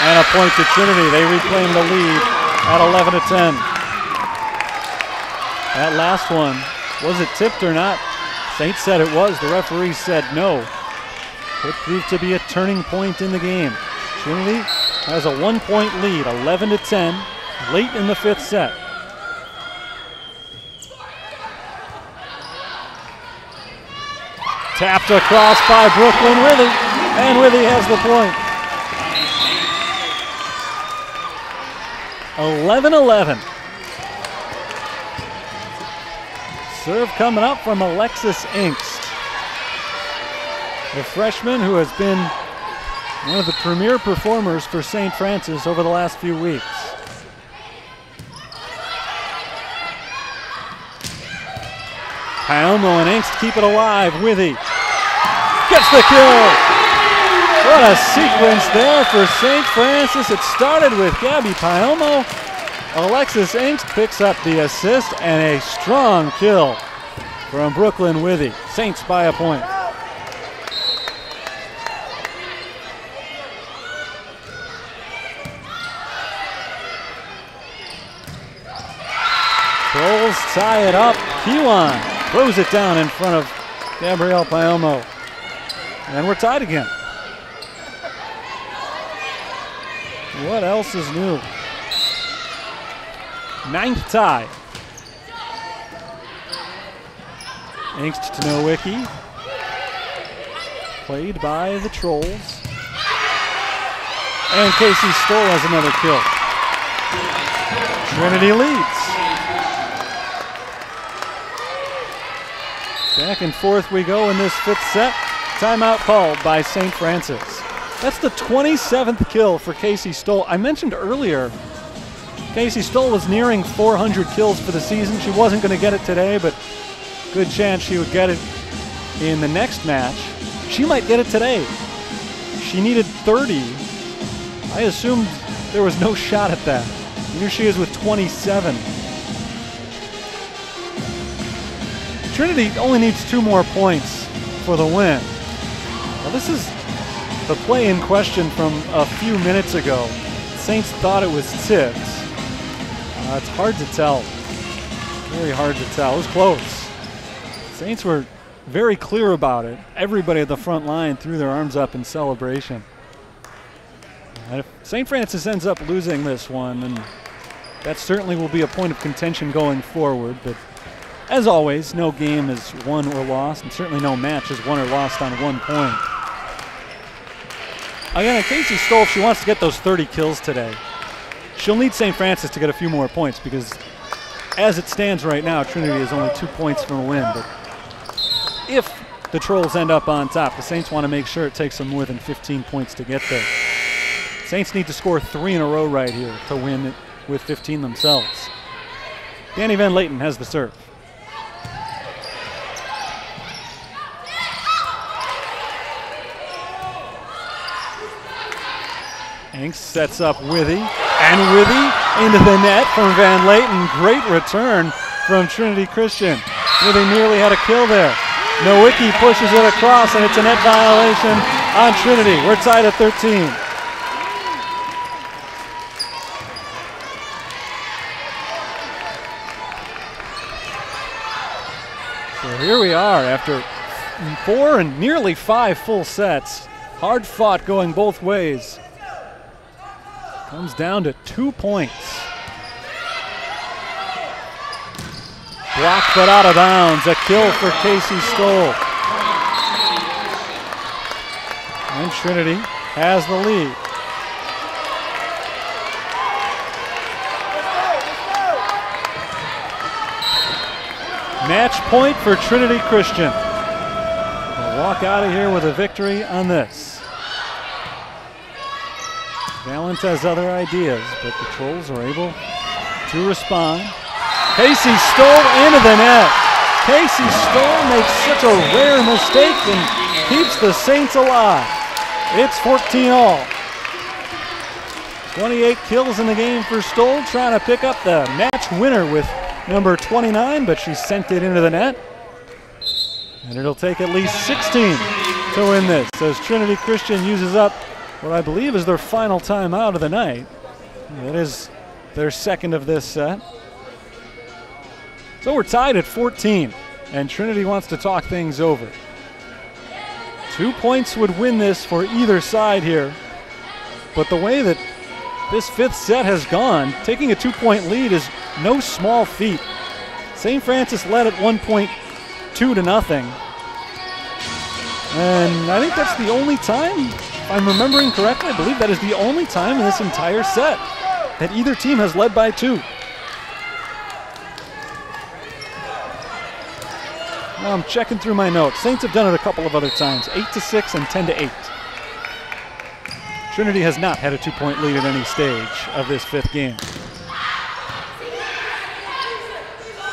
And a point to Trinity. They reclaim the lead at 11-10. That last one, was it tipped or not? Saints said it was. The referee said no. It proved to be a turning point in the game. Trinity has a 1-point lead, 11-10, late in the 5th set. Tapped across by Brooklyn Withy, and Withy has the point. 11-11. Serve coming up from Alexis Inkst, the freshman who has been one of the premier performers for St. Francis over the last few weeks. Paomo and Inkst keep it alive. Withy gets the kill. What a sequence there for St. Francis. It started with Gabby Paomo. Alexis Inkst picks up the assist and a strong kill from Brooklyn Withy. Saints by a point. Trolls tie it up. Kiwan throws it down in front of Gabrielle Paomo. And we're tied again. What else is new? 9th tie. Inkst to Nowicki. Played by the Trolls. And Casey Stoll has another kill. Trinity leads. Back and forth we go in this 5th set. Timeout called by St. Francis. That's the 27th kill for Casey Stoll. I mentioned earlier, Casey Stoll was nearing 400 kills for the season. She wasn't going to get it today, but good chance she would get it in the next match. She might get it today. She needed 30. I assumed there was no shot at that. Here she is with 27. Trinity only needs 2 more points for the win. Well, this is the play in question from a few minutes ago. Saints thought it was tipped. It's hard to tell. Very hard to tell. It was close. Saints were very clear about it. Everybody at the front line threw their arms up in celebration. And if St. Francis ends up losing this one, then that certainly will be a point of contention going forward. But as always, no game is won or lost, and certainly no match is won or lost on 1 point. Again, Casey Stoll, if she wants to get those 30 kills today, she'll need St. Francis to get a few more points, because as it stands right now, Trinity is only 2 points from a win. But if the Trolls end up on top. The Saints want to make sure it takes them more than 15 points to get there. Saints need to score 3 in a row right here to win with 15 themselves. Danny Van Layton has the serve. Hanks sets up Withy, and Withy into the net from Van Layton. Great return from Trinity Christian. Withy nearly had a kill there. Nowicki pushes it across, and it's a net violation on Trinity. We're tied at 13. So here we are after 4 and nearly 5 full sets. Hard fought going both ways. Comes down to 2 points. Blocked but out of bounds. A kill for Casey Stoll. And Trinity has the lead. Match point for Trinity Christian. They'll walk out of here with a victory on this. Valent has other ideas, but the Trolls are able to respond. Casey Stoll into the net. Casey Stoll makes such a rare mistake and keeps the Saints alive. It's 14-all. 28 kills in the game for Stoll, trying to pick up the match winner with number 29, but she sent it into the net. And it'll take at least 16 to win this, as Trinity Christian uses up what I believe is their final timeout of the night. That is their second of this set. So we're tied at 14, and Trinity wants to talk things over. 2 points would win this for either side here, but the way that this 5th set has gone, taking a 2-point lead is no small feat. St. Francis led at one point 2-0. And I think that's the only time, if I'm remembering correctly, I believe that is the only time in this entire set that either team has led by 2. Now I'm checking through my notes. Saints have done it a couple of other times, 8-6 and 10-8. Trinity has not had a 2-point lead at any stage of this 5th game.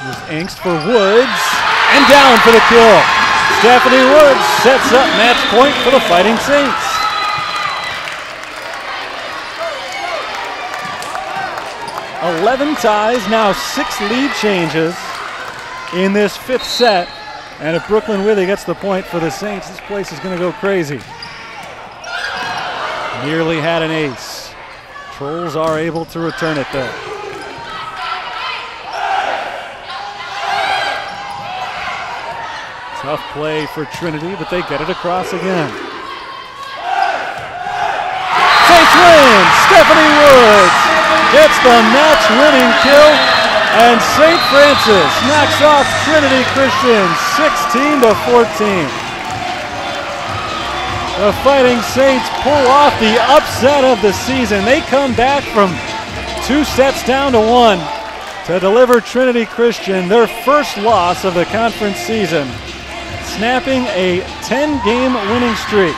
There's angst for Woods, and down for the kill. Stephanie Woods sets up match point for the Fighting Saints. "11 ties, now 6 lead changes in this 5th set. And if Brooklyn Withy gets the point for the Saints, this place is going to go crazy. Nearly had an ace. Trolls are able to return it though. Tough play for Trinity, but they get it across again. Saints win! Stephanie Woods gets the match-winning kill, and St. Francis knocks off Trinity Christian 16-14. The Fighting Saints pull off the upset of the season. They come back from 2 sets down to 1 to deliver Trinity Christian their first loss of the conference season, snapping a 10-game winning streak.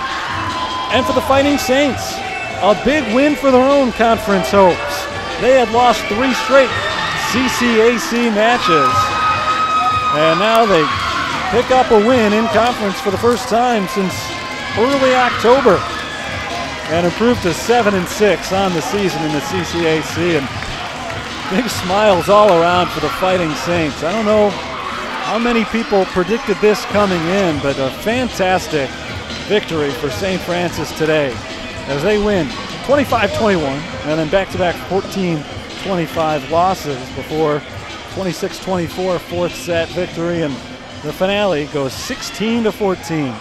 And for the Fighting Saints, a big win for their own conference hopes. They had lost 3 straight CCAC matches, and now they pick up a win in conference for the first time since early October, and improved to 7-6 on the season in the CCAC, and big smiles all around for the Fighting Saints. I don't know how many people predicted this coming in, but a fantastic victory for St. Francis today as they win 25-21, and then back-to-back 14-25 losses before 26-24 4th set victory, and the finale goes 16-14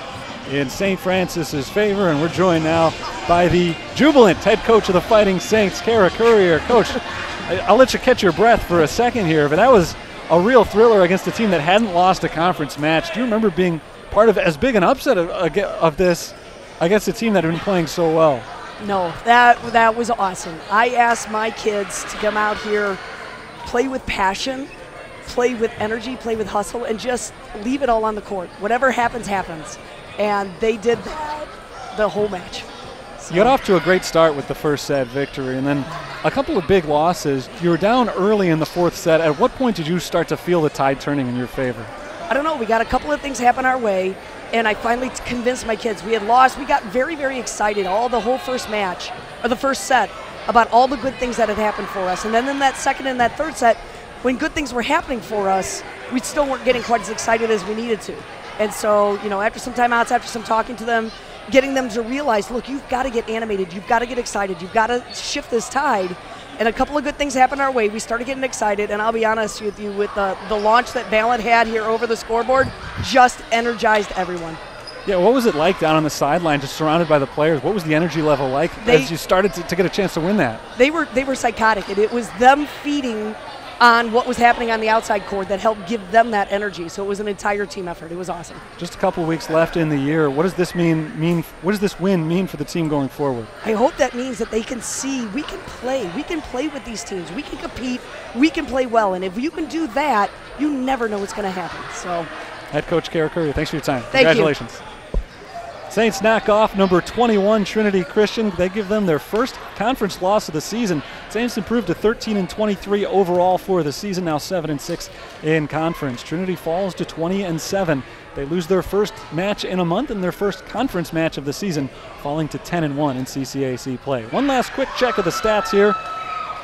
in St. Francis's favor. And we're joined now by the jubilant head coach of the Fighting Saints, Kara Courier. Coach, I'll let you catch your breath for a second here, but that was a real thriller against a team that hadn't lost a conference match. Do you remember being part of as big an upset of this against a team that had been playing so well? No, that was awesome. I asked my kids to come out here, play with passion, play with energy, play with hustle, and just leave it all on the court. Whatever happens, happens. And they did that the whole match. So. You got off to a great start with the first set victory, and then a couple of big losses. You were down early in the fourth set. At what point did you start to feel the tide turning in your favor? I don't know. We got a couple of things happen our way, and I finally convinced my kids. We had lost. We got very, very excited the whole first match, or the first set, about all the good things that had happened for us. And then in that second and that third set, when good things were happening for us, we still weren't getting quite as excited as we needed to. And so, you know, after some timeouts, after some talking to them, getting them to realize, look, you've got to get animated, you've got to get excited, you've got to shift this tide. And a couple of good things happened our way. We started getting excited, and I'll be honest with you, with the launch that Valent had here over the scoreboard, just energized everyone. Yeah, what was it like down on the sideline, just surrounded by the players? What was the energy level like as you started to get a chance to win that? They were psychotic, and it was them feeding on what was happening on the outside court that helped give them that energy. So it was an entire team effort. It was awesome. Just a couple of weeks left in the year. What does this mean? What does this win mean for the team going forward? I hope that means that they can see we can play. We can play with these teams. We can compete. We can play well. And if you can do that, you never know what's going to happen. So, Head Coach Kara Currier, thanks for your time. Thank Congratulations. You. Saints knock off number 21 Trinity Christian. They give them their first conference loss of the season. Saints improved to 13-23 overall for the season, now 7-6 in conference. Trinity falls to 20-7. They lose their first match in a month and their first conference match of the season, falling to 10-1 in CCAC play. One last quick check of the stats here.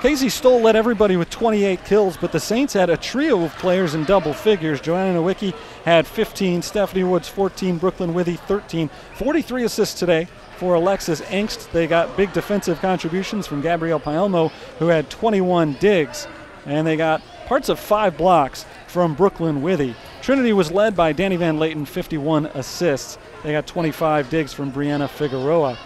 Casey Stoll led everybody with 28 kills, but the Saints had a trio of players in double figures. Joanna Nowicki had 15, Stephanie Woods 14, Brooklyn Withy 13. 43 assists today for Alexis Engst. They got big defensive contributions from Gabrielle Paelmo, who had 21 digs, and they got parts of 5 blocks from Brooklyn Withy. Trinity was led by Danny Van Layton, 51 assists. They got 25 digs from Brianna Figueroa.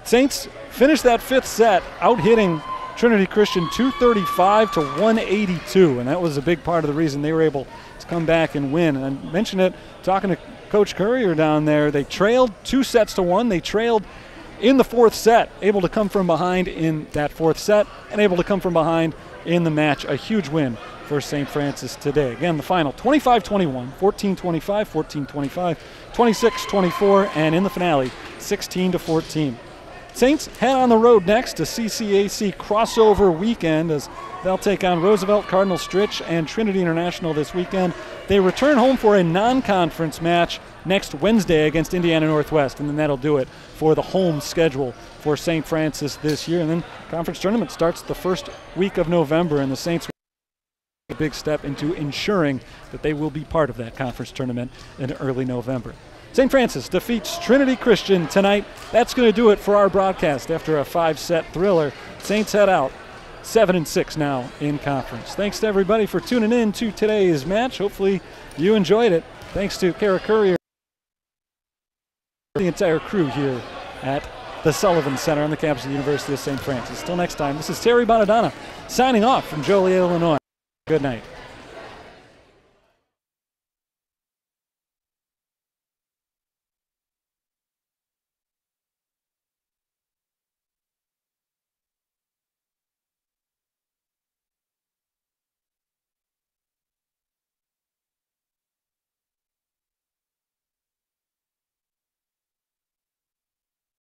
Saints finished that fifth set out-hitting Trinity Christian 235-182, and that was a big part of the reason they were able to come back and win. And I mentioned it talking to Coach Currier down there. They trailed 2-1. They trailed in the fourth set, able to come from behind in that fourth set and able to come from behind in the match. A huge win for St. Francis today. Again, the final 25-21, 14-25, 14-25, 26-24, and in the finale 16-14. Saints head on the road next to CCAC crossover weekend as they'll take on Roosevelt, Cardinal Stritch, and Trinity International this weekend. They return home for a non-conference match next Wednesday against Indiana Northwest, and then that'll do it for the home schedule for St. Francis this year. And then conference tournament starts the first week of November, and the Saints will take a big step into ensuring that they will be part of that conference tournament in early November. St. Francis defeats Trinity Christian tonight. That's going to do it for our broadcast after a 5-set thriller. Saints head out 7-6 now in conference. Thanks to everybody for tuning in to today's match. Hopefully you enjoyed it. Thanks to Kara Currier, the entire crew here at the Sullivan Center on the campus of the University of St. Francis. Till next time, this is Terry Bonadonna signing off from Joliet, Illinois. Good night.